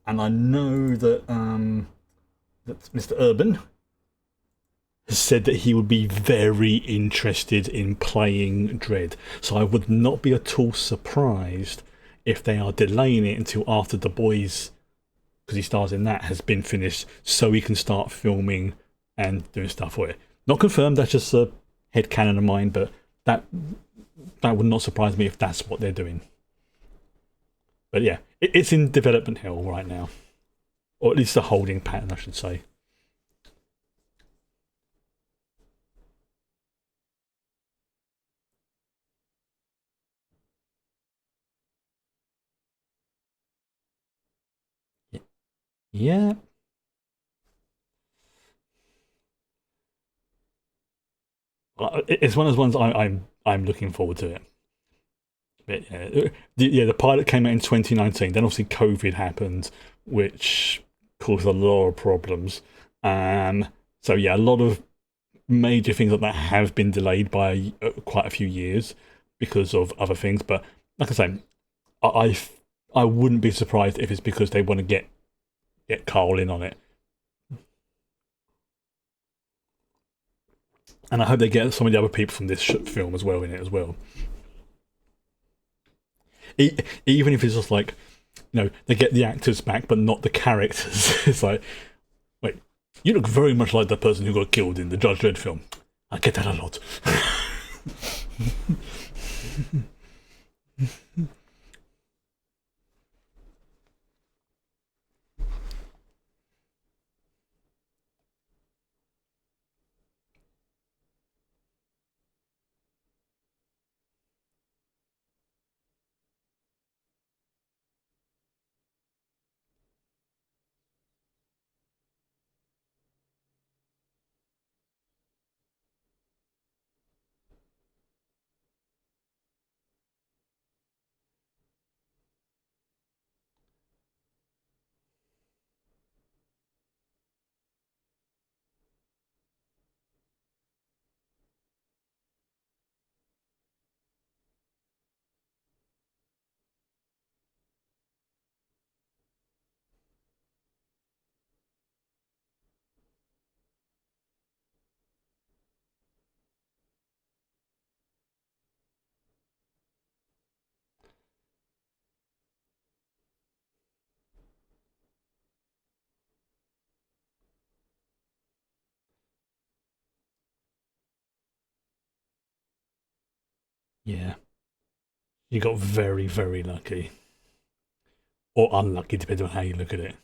and I know that Mr. Urban has said that he would be very interested in playing Dredd. So I would not be at all surprised if they are delaying it until after The Boys, because he stars in that, has been finished, so he can start filming and doing stuff for it. Not confirmed. That's just a headcanon of mine, but that that would not surprise me if that's what they're doing. But yeah, it's in development hell right now, or at least a holding pattern, I should say. Yeah, it's one of those ones I'm looking forward to it. But the pilot came out in 2019. Then obviously COVID happened, which caused a lot of problems. So yeah, a lot of major things like that have been delayed by quite a few years because of other things. But like I say, I I wouldn't be surprised if it's because they want to get Carl in on it, and I hope they get some of the other people from this film as well in it as well. Even if it's just like, they get the actors back but not the characters. It's like, wait, you look very much like the person who got killed in the Judge Dredd film. I get that a lot. Yeah, you got very, very lucky. Or unlucky, depending on how you look at it.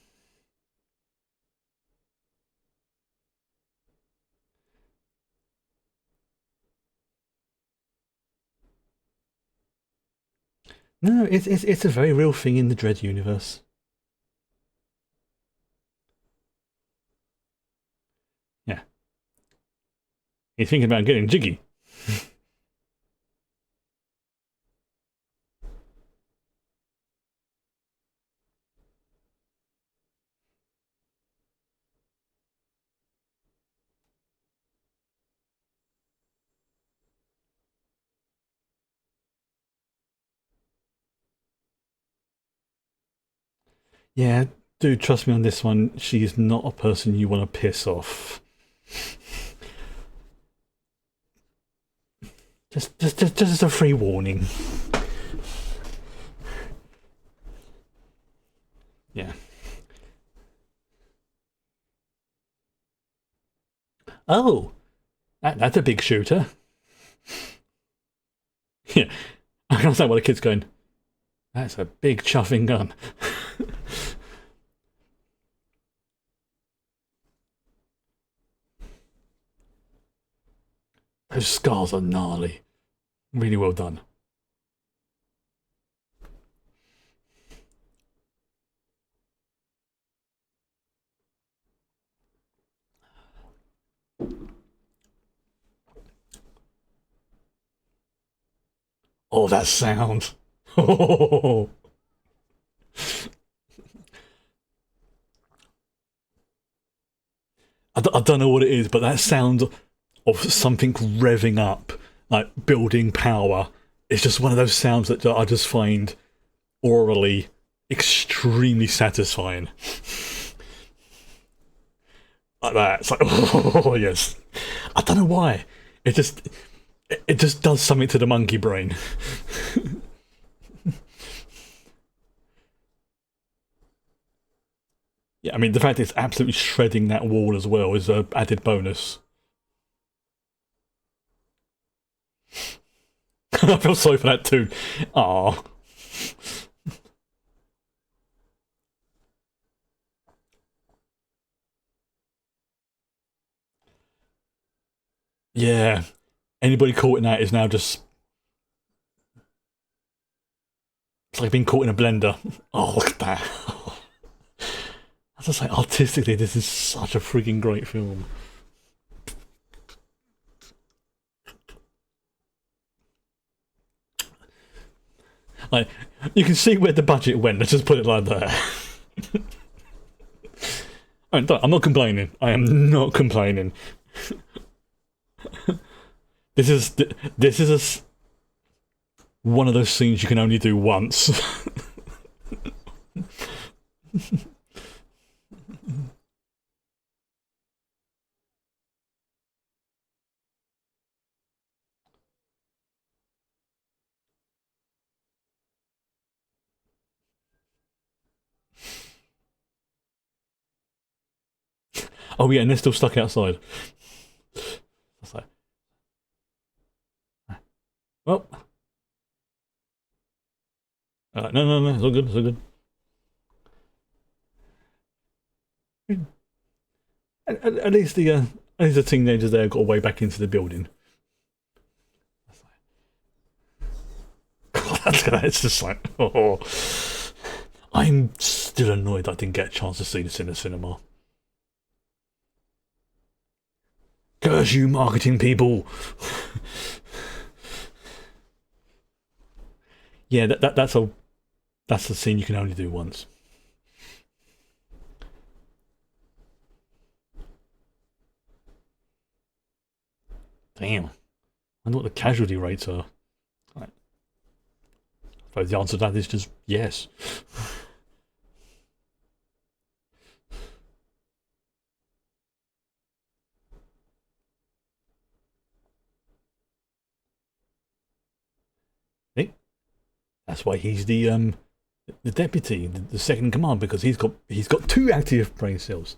No, it's a very real thing in the Dredd universe. Yeah, you're thinking about getting jiggy. Yeah, dude, trust me on this one. She is not a person you want to piss off. Just as a free warning. Yeah. Oh, that's a big shooter. Yeah, I can understand why the kid's going. That's a big chuffing gun. Those scars are gnarly. Really well done. Oh, that sound. Oh, I don't know what it is, but that sound of something revving up, like building power, is just one of those sounds that I just find orally extremely satisfying. Like that. It's like, oh, yes. I don't know why. It just does something to the monkey brain. Yeah, I mean, the fact it's absolutely shredding that wall as well is an added bonus. I feel sorry for that too. Ah, yeah. Anybody caught in that is now just it's like being caught in a blender. Oh, look at that. I was just like, artistically, this is such a freaking great film. Like, you can see where the budget went. Let's just put it like that. I'm not complaining. I am not complaining. This is one of those scenes you can only do once. Oh yeah, and they're still stuck outside. That's like, well, no, it's all good. It's all good. At least the teenagers there got way back into the building. It's just like, oh, I'm still annoyed I didn't get a chance to see this in the cinema. Curse you, marketing people! Yeah, that's a scene you can only do once. Damn, I wonder what the casualty rates are. I suppose the answer to that is just yes. That's why he's the deputy, the second in command, because he's got two active brain cells.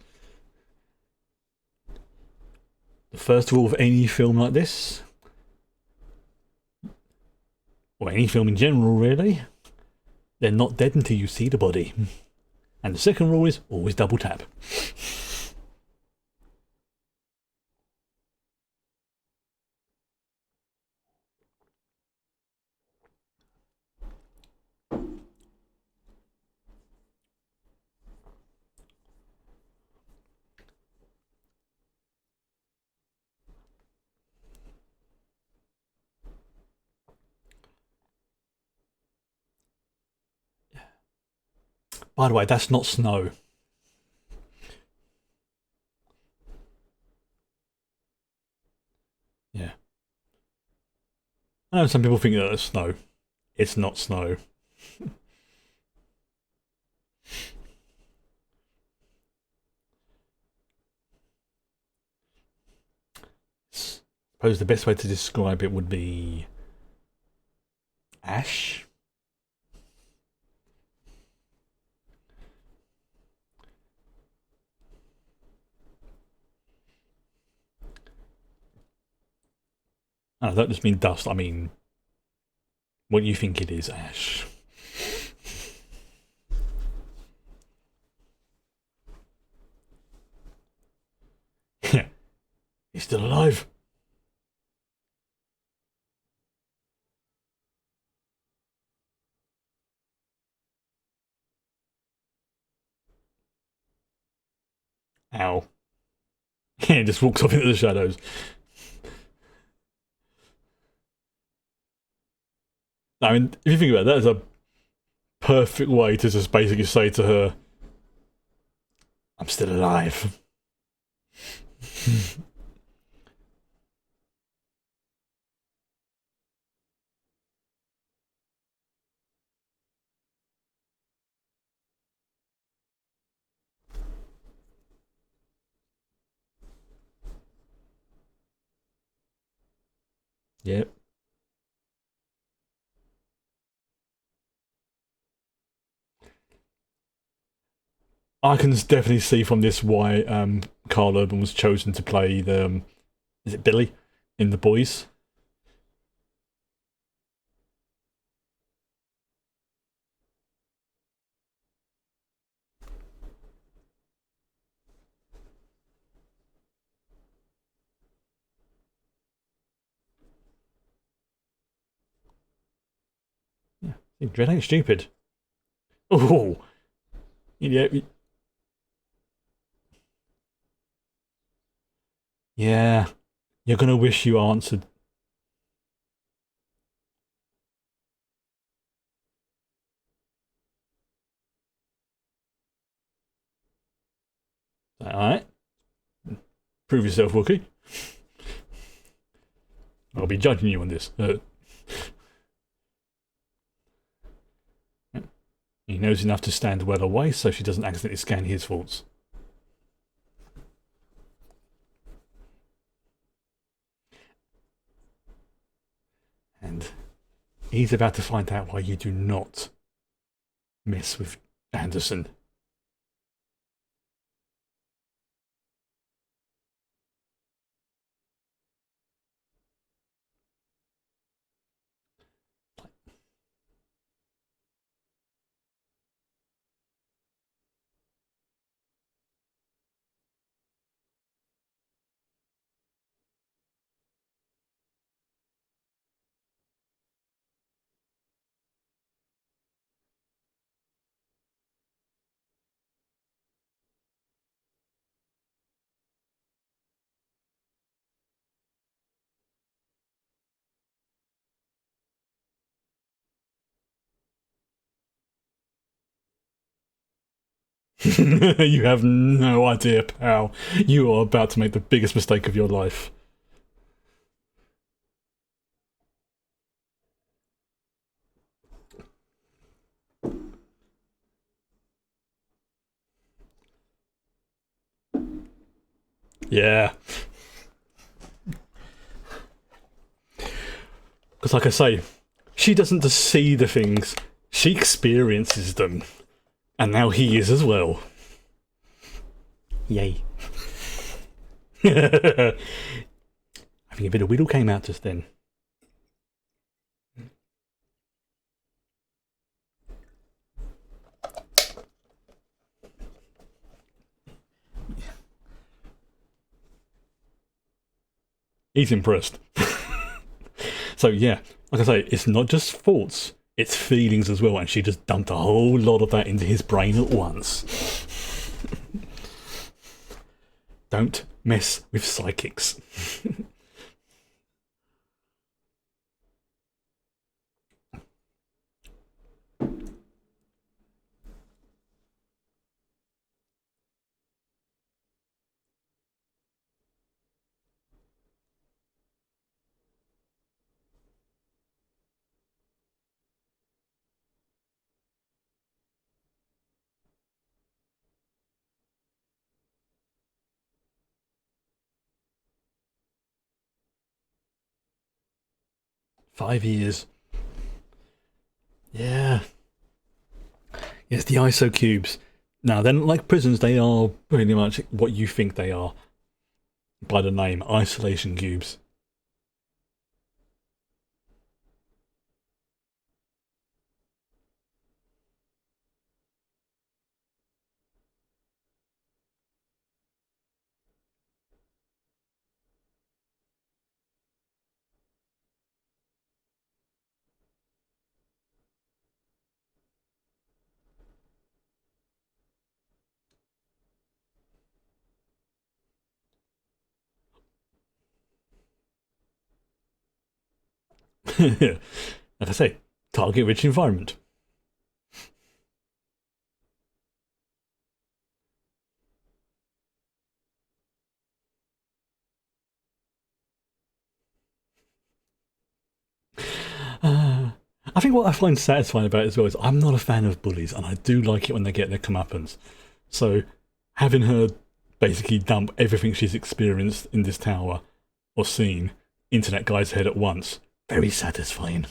The first rule of any film like this: or any film in general really, they're not dead until you see the body. And the second rule is always double tap. By the way, that's not snow. Yeah. I know some people think that it's snow. It's not snow. I suppose the best way to describe it would be ash. I don't just mean dust, I mean what you think it is, ash. Yeah, he's still alive. Ow. Yeah, just walks off into the shadows. I mean, if you think about it, that is a perfect way to just basically say to her, I'm still alive. Yep. I can definitely see from this why Carl Urban was chosen to play the is it Billy in The Boys? Yeah, Dredd ain't stupid. Oh, yeah, yeah. You're gonna wish you answered. All right, prove yourself, Wookie. I'll be judging you on this. He knows enough to stand well away, so she doesn't accidentally scan his faults. And he's about to find out why you do not mess with Anderson. You have no idea, pal. You are about to make the biggest mistake of your life. Yeah. Because, like I say, she doesn't just see the things, she experiences them. And now he is as well. Yay. I think a bit of Whittle came out just then. He's impressed. So yeah, like I say, it's not just thoughts, it's feelings as well, and she just dumped a whole lot of that into his brain at once. Don't mess with psychics. 5 years. Yeah. Yes, the ISO cubes. Now, they're not like prisons, they are pretty much what you think they are by the name, isolation cubes. Like I say, target rich environment. Uh, I think what I find satisfying about it as well is I'm not a fan of bullies, and I do like it when they get their comeuppance. So having her basically dump everything she's experienced in this tower or seen into that guy's head at once, very satisfying.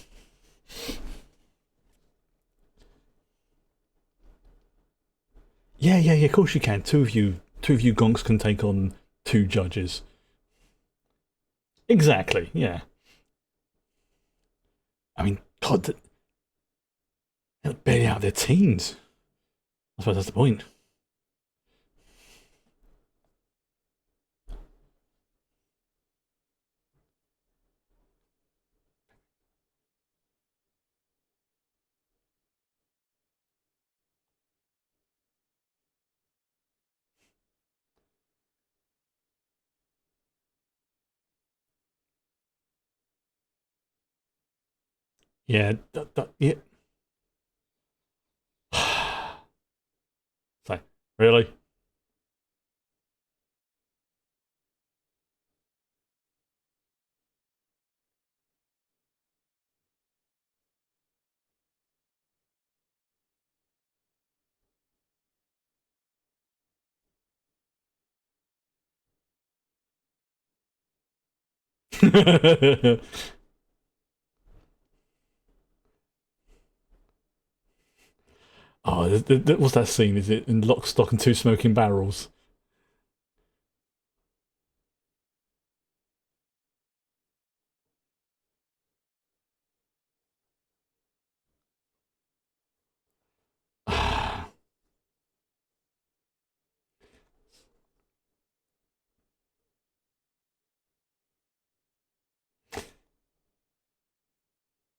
Yeah, yeah, yeah. Of course you can. Two of you gonks can take on two judges. Exactly. Yeah. I mean, God, they're barely out of their teens. I suppose that's the point. Yeah. Yeah. So, really? Oh, what's that scene? Is it in Lock, Stock, and Two Smoking Barrels?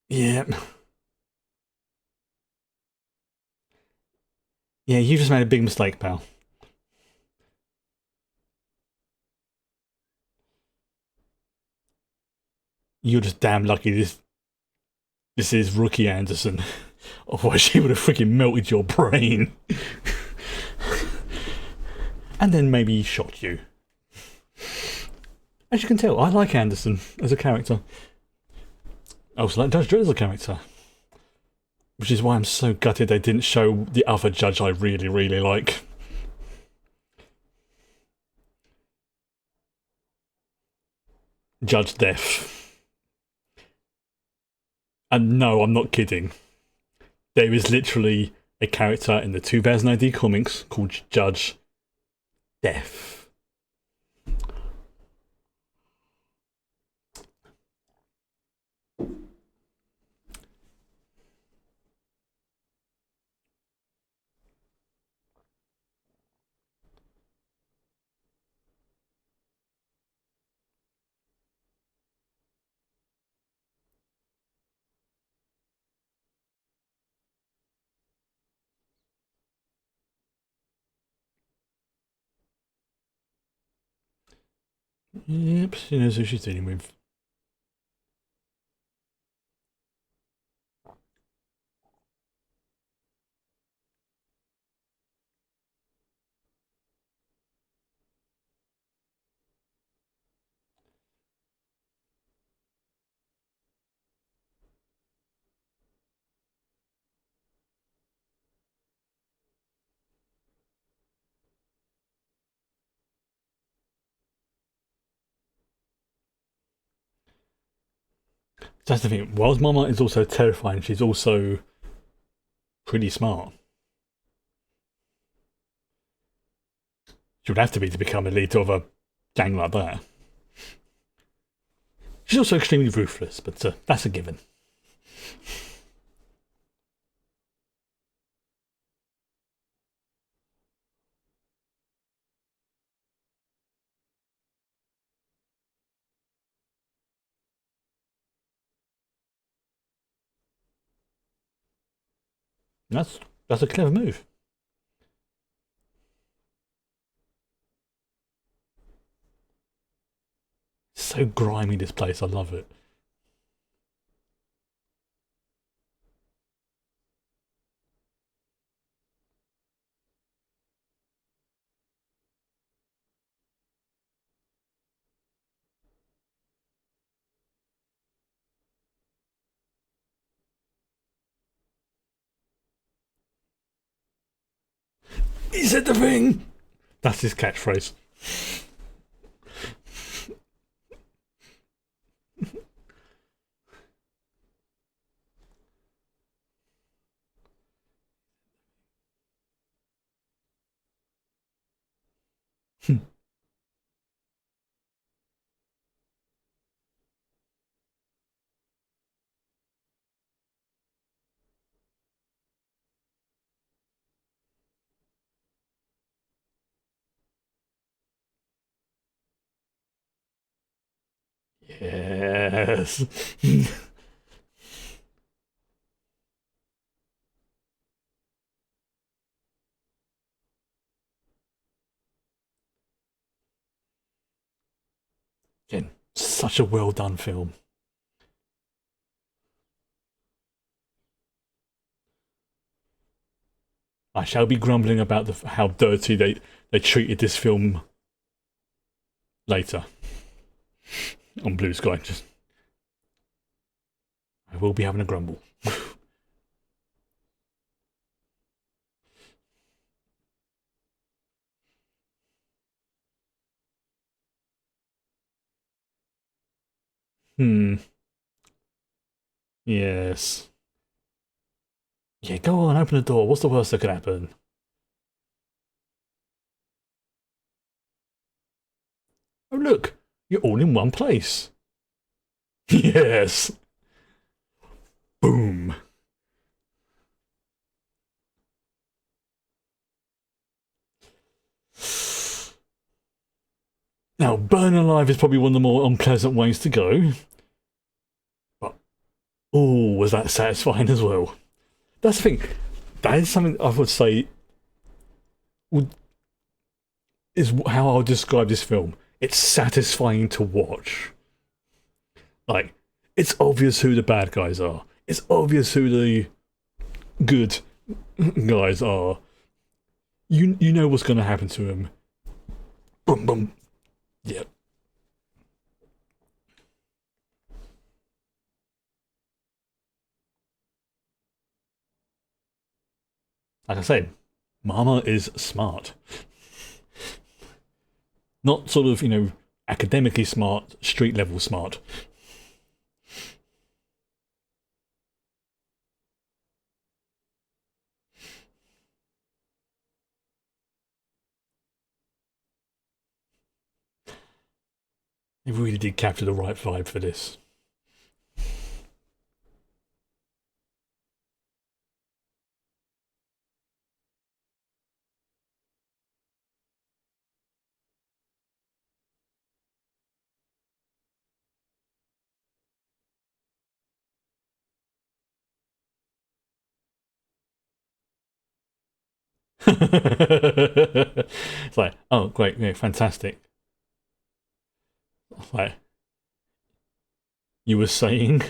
Yeah. Yeah, you just made a big mistake, pal. You're just damn lucky this is Rookie Anderson. Otherwise, she would have freaking melted your brain. And then maybe shot you. As you can tell, I like Anderson as a character. I also like Judge Dredd as a character. Which is why I'm so gutted they didn't show the other judge I really, really like. Judge Death. And no, I'm not kidding. There is literally a character in the 2000 AD comics called Judge Death. Yep, she knows who she's dealing with. That's the thing. Whilst Mama is also terrifying, she's also pretty smart. She would have to be to become a leader of a gang like that. She's also extremely ruthless, but that's a given. That's that's a clever move. So grimy, this place. I love it. He said the thing. That's his catchphrase. Yes. Again, such a well done film. I shall be grumbling about how dirty they treated this film later on Blue Sky. Just I will be having a grumble. Hmm. Yes. Yeah, go on, open the door. What's the worst that could happen? Oh, look, you're all in one place. Yes. Boom. Now, burn alive is probably one of the more unpleasant ways to go. But, oh, was that satisfying as well? That's the thing. That is something I would say would, is how I'll describe this film. It's satisfying to watch. Like, it's obvious who the bad guys are. It's obvious who the good guys are. You know what's going to happen to them. Boom, boom. Yep. Like I said, Mama is smart. Not sort of, academically smart, street level smart. They really did capture the right vibe for this. It's like, oh, great, yeah, fantastic. Like you were saying.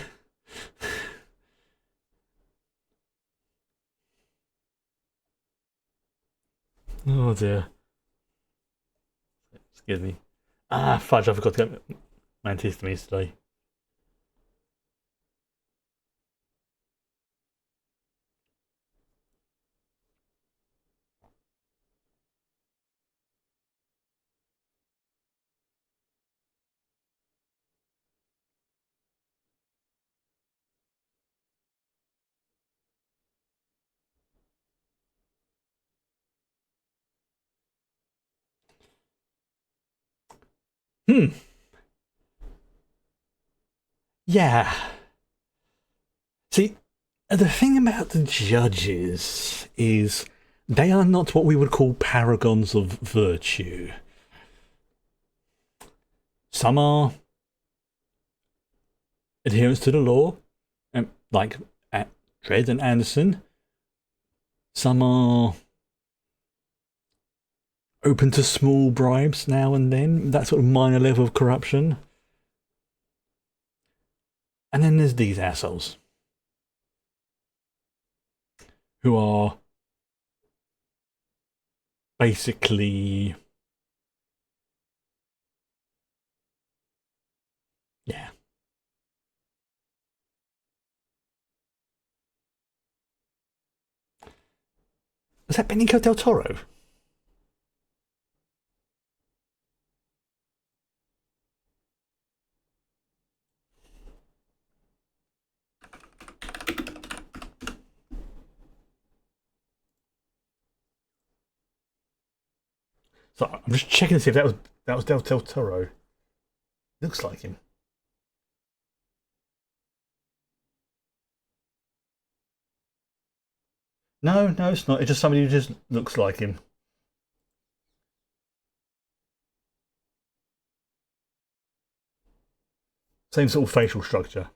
Oh dear. Excuse me. Ah, fudge, I forgot to get my antihistamines today. Hmm. Yeah. See, the thing about the judges is they are not what we would call paragons of virtue. Some are adherents to the law, like Dredd and Anderson. Some are open to small bribes now and then, that sort of minor level of corruption. And then there's these assholes who are basically, yeah. Was that Benicio del Toro? So I'm just checking to see if that was Del Toro. Looks like him. No, no, it's not. It's just somebody who just looks like him. Same sort of facial structure.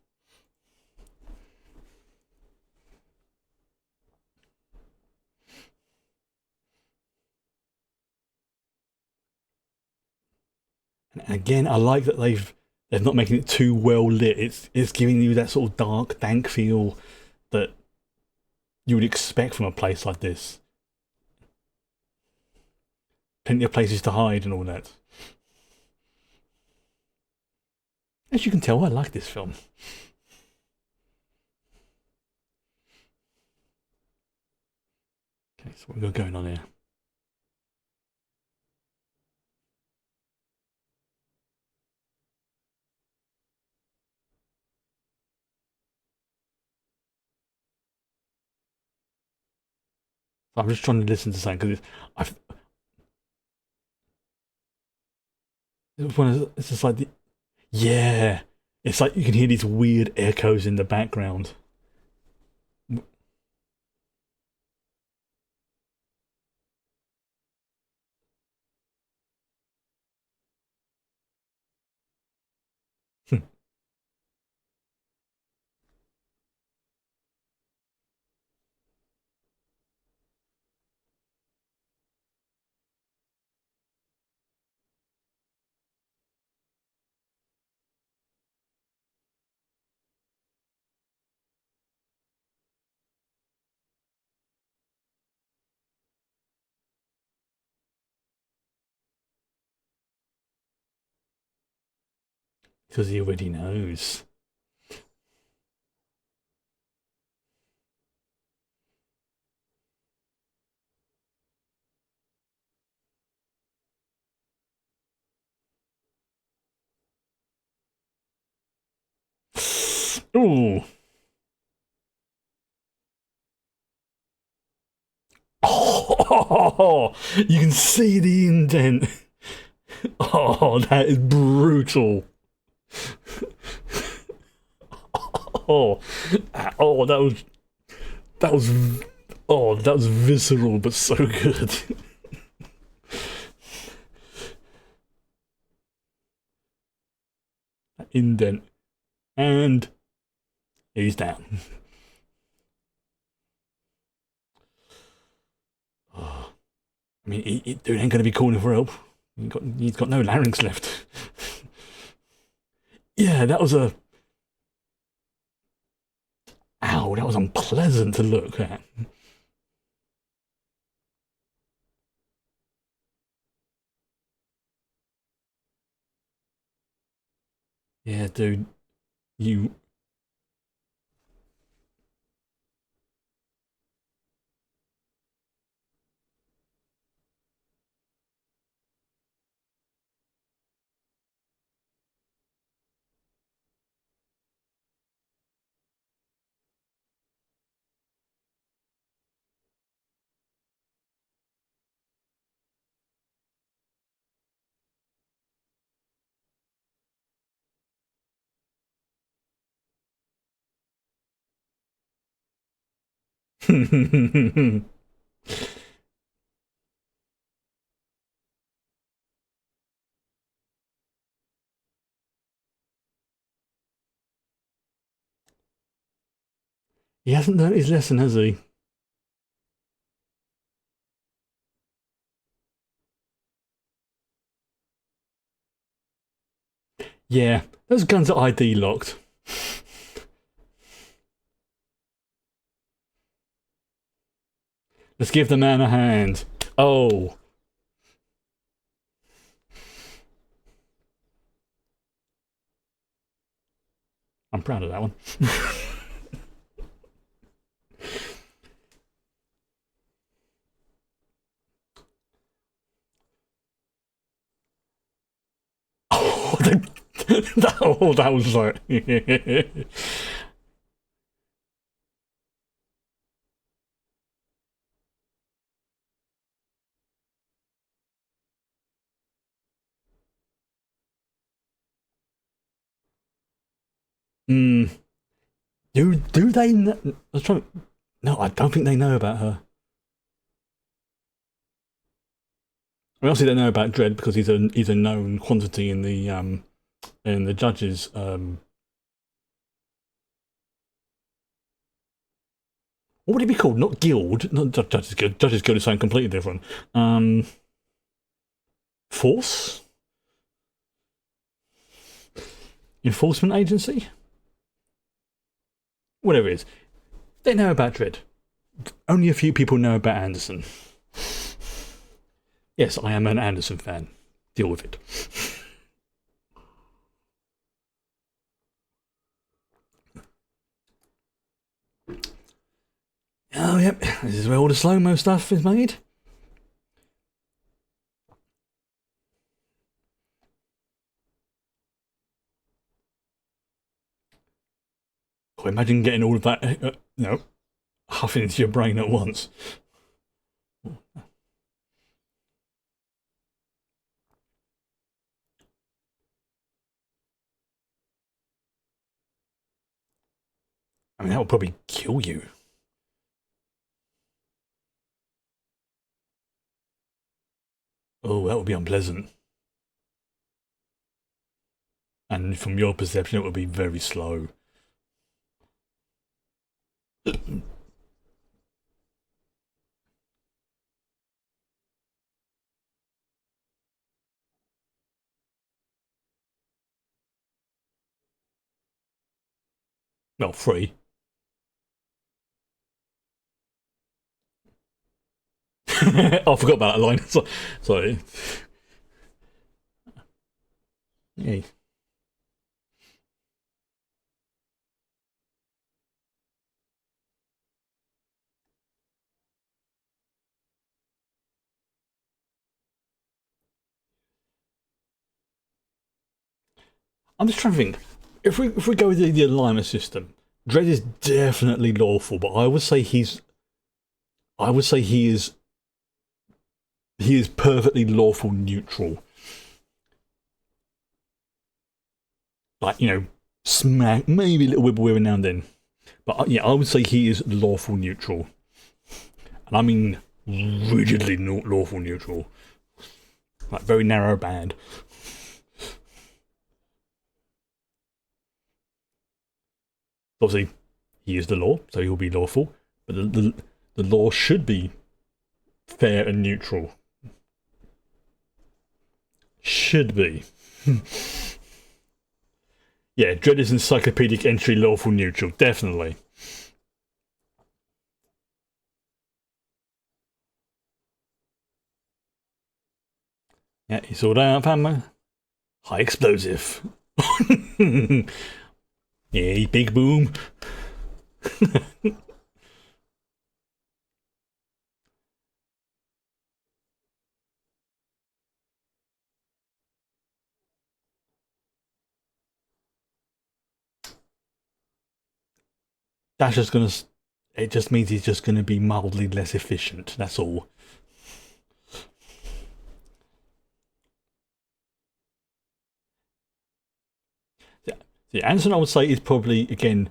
And again, I like that they're not making it too well lit. It's giving you that sort of dark, dank feel that you would expect from a place like this. Plenty of places to hide and all that. As you can tell, I like this film. Okay, so what we got going on here? I'm just trying to listen to something because it's just like yeah, it's like you can hear these weird echoes in the background. Because he already knows. Ooh. Oh, you can see the indent. Oh, that is brutal. Oh, oh, that was, oh, that was visceral, but so good. Indent, and he's down. Oh, I mean, dude ain't gonna be calling for help. He's got no larynx left. Yeah, that was a... Ow, that was unpleasant to look at. Yeah, dude, you... He hasn't learned his lesson, has he? Yeah, those guns are ID locked. Let's give the man a hand. Oh. I'm proud of that one. Oh, that was like... mm. Do they know? I was trying. No, I don't think they know about her. I mean, obviously they know about Dredd because he's a known quantity in the judges. What would it be called? Not guild, not judges guild. Judges guild is something completely different. Force, enforcement agency, whatever it is. They know about Dredd. Only a few people know about Anderson. Yes, I am an Anderson fan. Deal with it. Oh, yep. This is where all the slow-mo stuff is made. Oh, imagine getting all of that, huffing into your brain at once. I mean, that would probably kill you. Oh, that would be unpleasant. And from your perception, it would be very slow. Well, free. Oh, I forgot about that line. Sorry. Yeah. I'm just trying to think. If we go with the alignment system, Dredd is definitely lawful, but I would say he is perfectly lawful neutral. Like, smack, maybe a little wibble every now and then. But yeah, I would say he is lawful neutral. And I mean rigidly lawful neutral. Like, very narrow band. Obviously, he is the law, so he'll be lawful. But the law should be fair and neutral. Should be. Yeah, Dredd is encyclopedic entry lawful neutral, definitely. Yeah, he's all out of ammo. High explosive. Yeah, big boom. That's just gonna. It just means he's just gonna be mildly less efficient. That's all. Yeah, yeah, Anderson, I would say, is probably again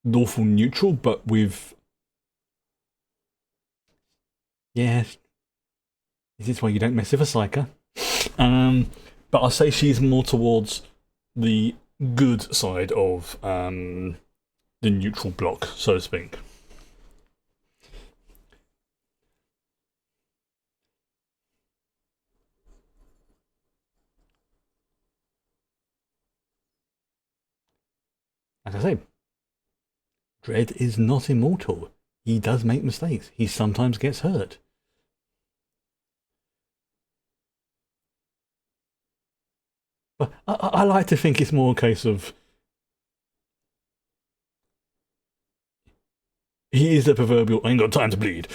lawful neutral, but with yeah, this is why you don't mess with a psyker. Um, but I'll say she's more towards the good side of the neutral block, so to speak. As I say, Dredd is not immortal. He does make mistakes. He sometimes gets hurt. But I like to think it's more a case of he is the proverbial "I ain't got time to bleed."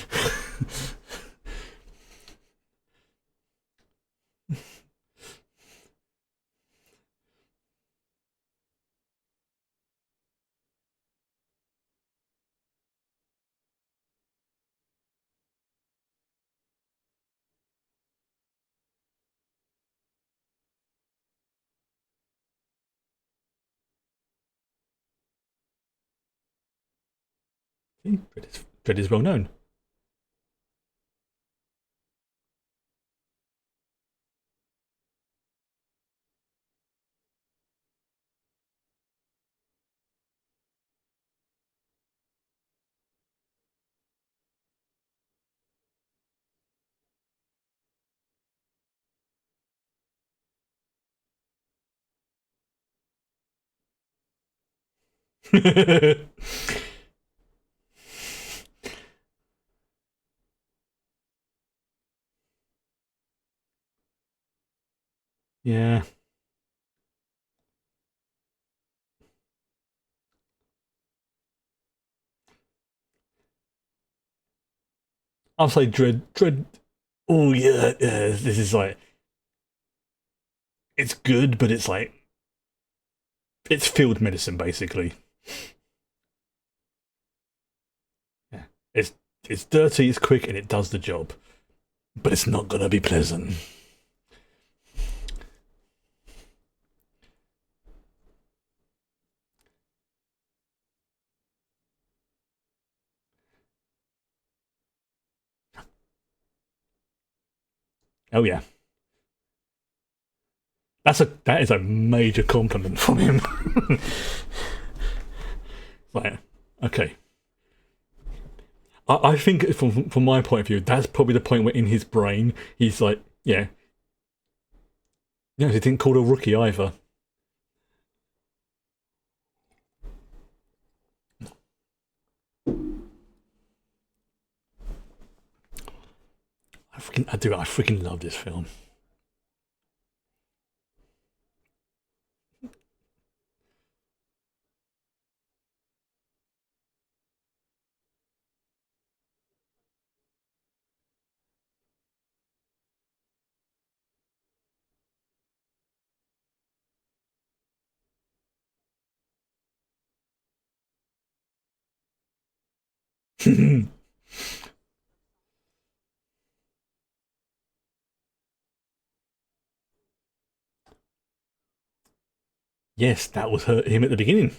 See, Dredd is well known. Yeah, I'll say Dredd. Oh yeah, yeah, this is like it's good, but it's like it's field medicine basically. Yeah. It's dirty, it's quick, and it does the job, but it's not gonna be pleasant. Oh yeah, that is a major compliment from him. Like, okay, I think from my point of view, that's probably the point where in his brain he's like, yeah, he didn't call a rookie either. I freaking love this film. Yes, that was him at the beginning.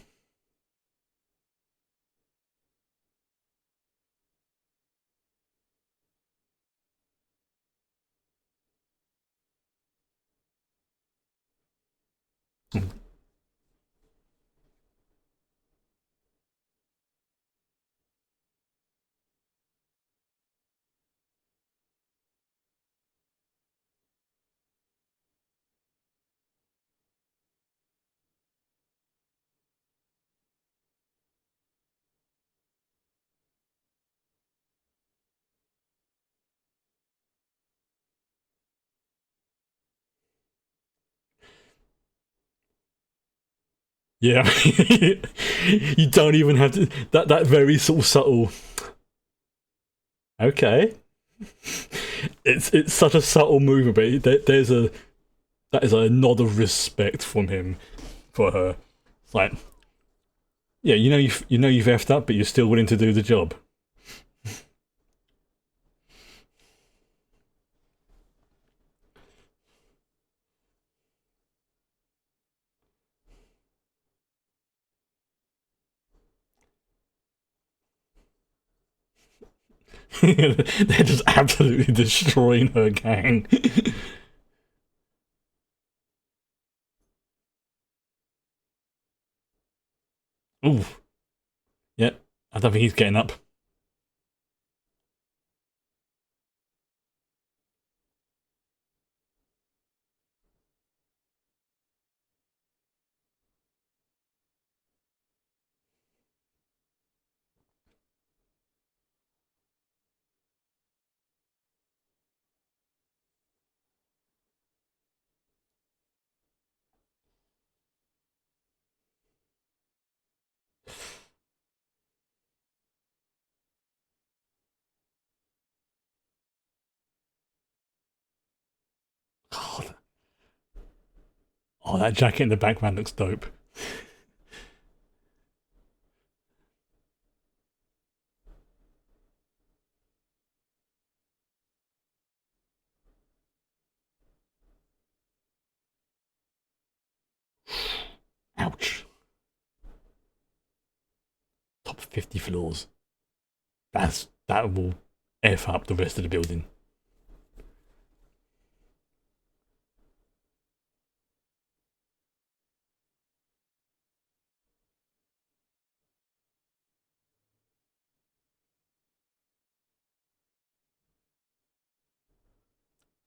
Yeah, you don't even have to. That very sort of subtle. Okay, it's such a subtle movement, but there's a that is a nod of respect from him for her. It's like, yeah, you know you've effed up, but you're still willing to do the job. They're just absolutely destroying her gang. Ooh, yeah, I don't think he's getting up. God. Oh, that jacket in the background looks dope. Ouch. Top 50 floors. That will F up the rest of the building.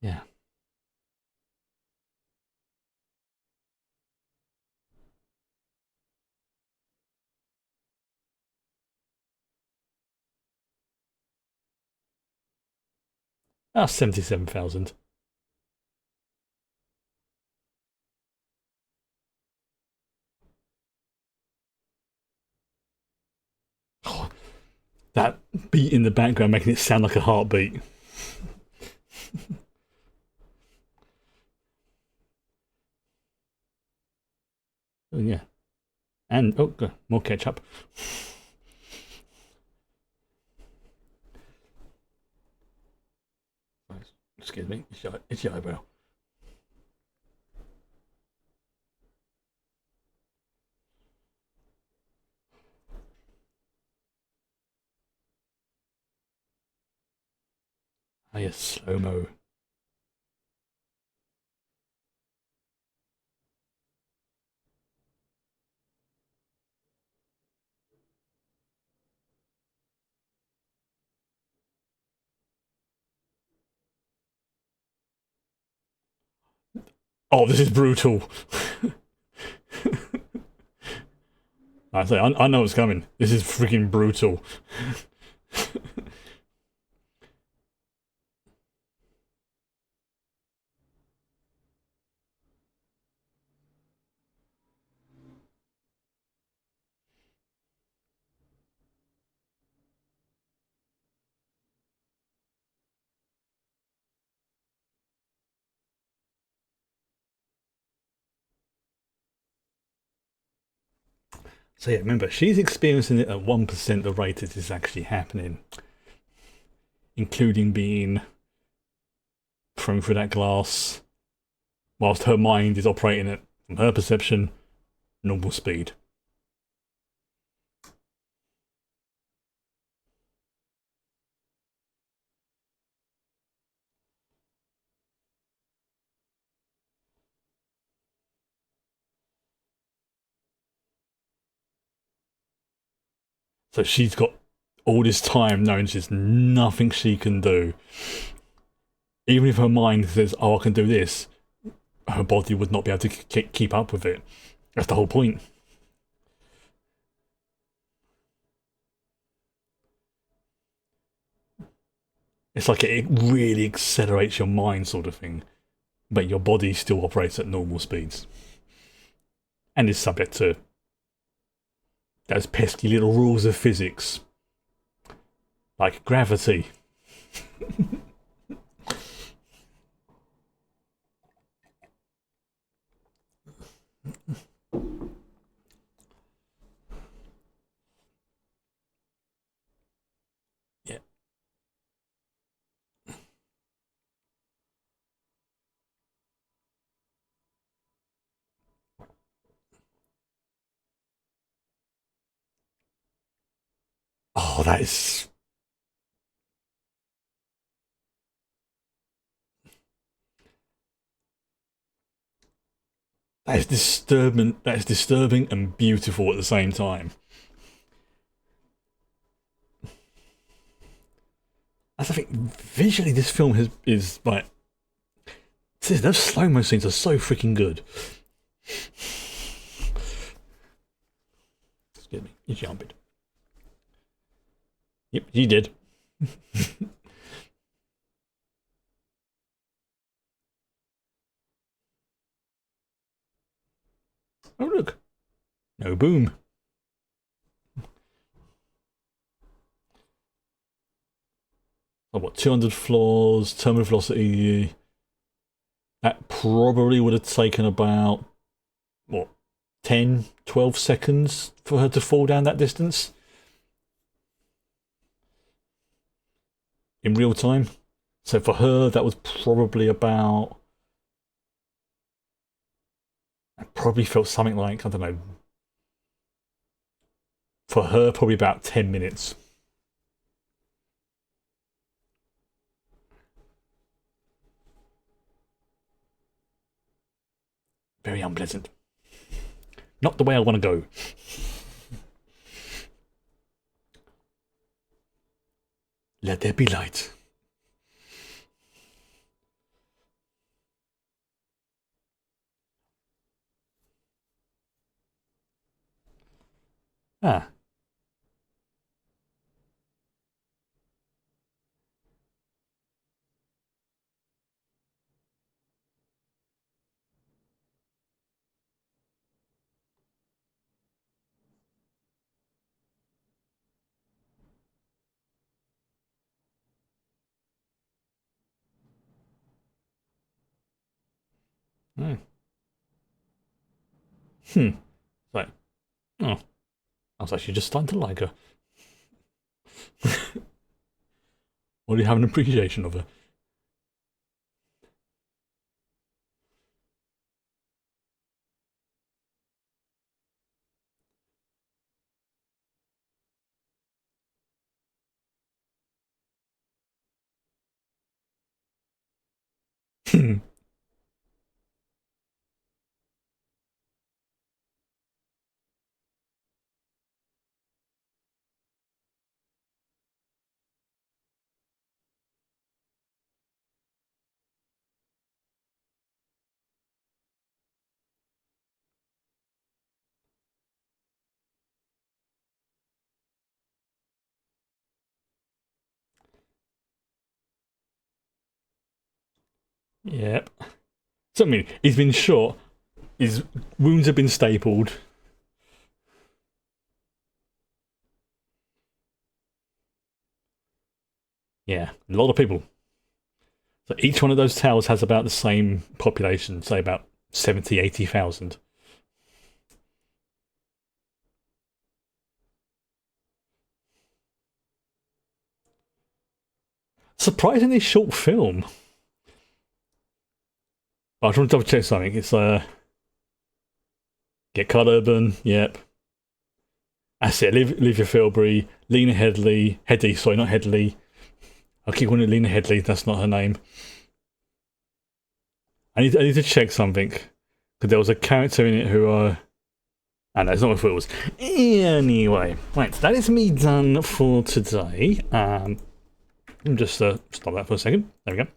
Yeah. Ah, 77,000. Oh, that beat in the background making it sound like a heartbeat. Oh, yeah. And, oh, God, more ketchup. Excuse me, it's your eyebrow. Oh, yes, slow mo. Oh, this is brutal. I say, I know what's coming. This is freaking brutal. So yeah, remember, she's experiencing it at 1% the rate it is actually happening, including being thrown through that glass, whilst her mind is operating at, from her perception, normal speed. So she's got all this time knowing there's nothing she can do. Even if her mind says, oh, I can do this, her body would not be able to keep up with it. That's the whole point. It's like it really accelerates your mind, sort of thing, but your body still operates at normal speeds and is subject to those pesky little rules of physics, like gravity. Yeah. Oh, that is disturbing. That is disturbing and beautiful at the same time. I think visually this film is like, those slow-mo scenes are so freaking good. Excuse me, you jumped. Yep, you did. Oh look, no boom. Oh, what, 200 floors, terminal velocity. That probably would have taken about, what, 10, 12 seconds for her to fall down that distance in real time. So for her, that was probably about, I probably felt something like, I don't know, for her, probably about 10 minutes. Very unpleasant. Not the way I want to go. Let there be light. Ah. Hmm. Right. Oh. I was actually just starting to like her. Or do you have an appreciation of her? Yep. So I mean, he's been shot. His wounds have been stapled. Yeah, a lot of people. So each one of those towers has about the same population, say about 70, 80,000. Surprisingly short film. But I just want to double check something. It's Get Cut Urban, yep. That's it. Olivia Filbury, Lena Headey, sorry, not Headley. I keep calling it Lena Headley. That's not her name. I need to check something because there was a character in it who I know it's not what it was. Anyway, right, that is me done for today. Just stop that for a second. There we go.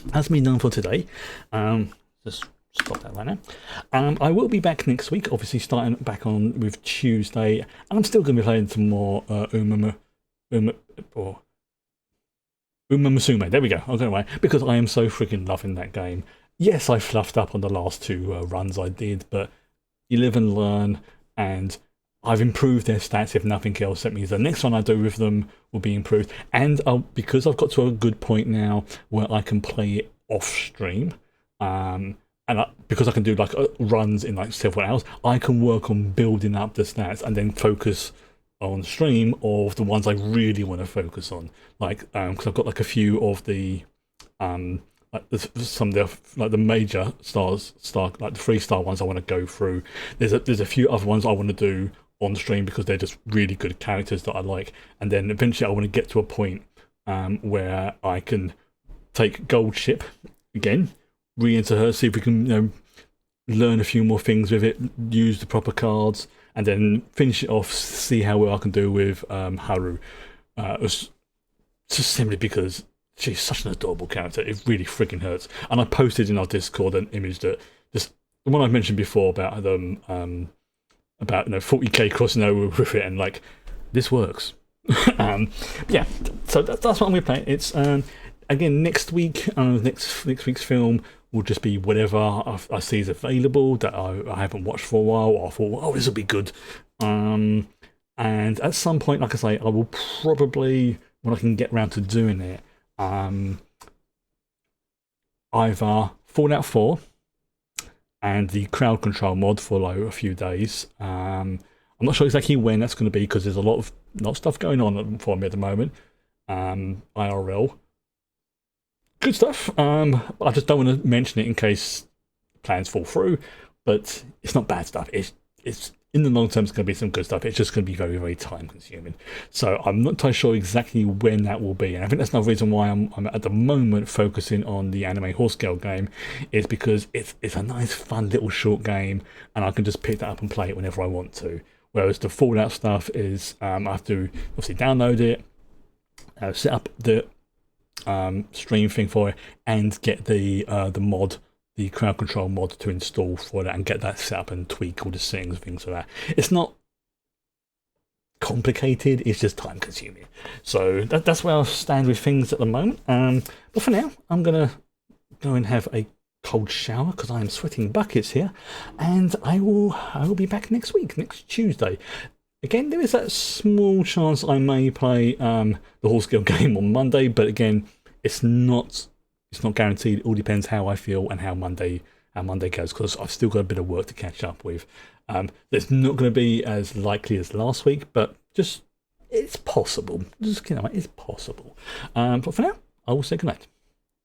That's me done for today. Just stop that right now. I will be back next week, obviously starting back on with Tuesday. And I'm still going to be playing some more Uma Musume. There we go. I'll go away because I am so freaking loving that game. Yes, I fluffed up on the last two runs I did, but you live and learn, and I've improved their stats. If nothing else, that means the next one I do with them will be improved. And because I've got to a good point now where I can play it off stream, because I can do like runs in like several hours, I can work on building up the stats and then focus on stream of the ones I really want to focus on. Like, because I've got like a few of the like some of the like the major stars, like the 3-star ones I want to go through. There's a few other ones I want to do on stream because they're just really good characters that I like. And then eventually I want to get to a point where I can take Gold Ship again, re-enter her, see if we can learn a few more things with it, use the proper cards, and then finish it off, see how well I can do with Haru. Just simply because she's such an adorable character. It really freaking hurts. And I posted in our Discord an image that just the one I mentioned before about them about 40k crossing over with it, and like this works. Yeah, so that's what I'm gonna play. It's again next week. Next week's film will just be whatever I see is available that I haven't watched for a while. Or I thought, oh, this will be good. And at some point, like I say, I will probably, when I can get around to doing it, either Fallout 4 and the crowd control mod for like a few days. I'm not sure exactly when that's going to be because there's a lot of stuff going on for me at the moment. IRL. Good stuff. I just don't want to mention it in case plans fall through, but it's not bad stuff. It's in the long term, it's going to be some good stuff. It's just going to be very, very time consuming. So I'm not entirely sure exactly when that will be. And I think that's another reason why I'm at the moment focusing on the anime horse girl game, is because it's a nice, fun little short game, and I can just pick that up and play it whenever I want to. Whereas the Fallout stuff is I have to obviously download it, set up the stream thing for it, and get the mod, the crowd control mod to install for that, and get that set up and tweak all the settings and things like that. It's not complicated, it's just time consuming. So that's where I stand with things at the moment. But for now, I'm gonna go and have a cold shower because I am sweating buckets here, and I will be back next week, next Tuesday. Again, there is that small chance I may play the horse girl game on Monday, but again, it's not guaranteed. It all depends how I feel and how Monday goes, because I've still got a bit of work to catch up with. It's not going to be as likely as last week, but just it's possible. Just it's possible. But for now, I will say goodnight.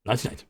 Night night.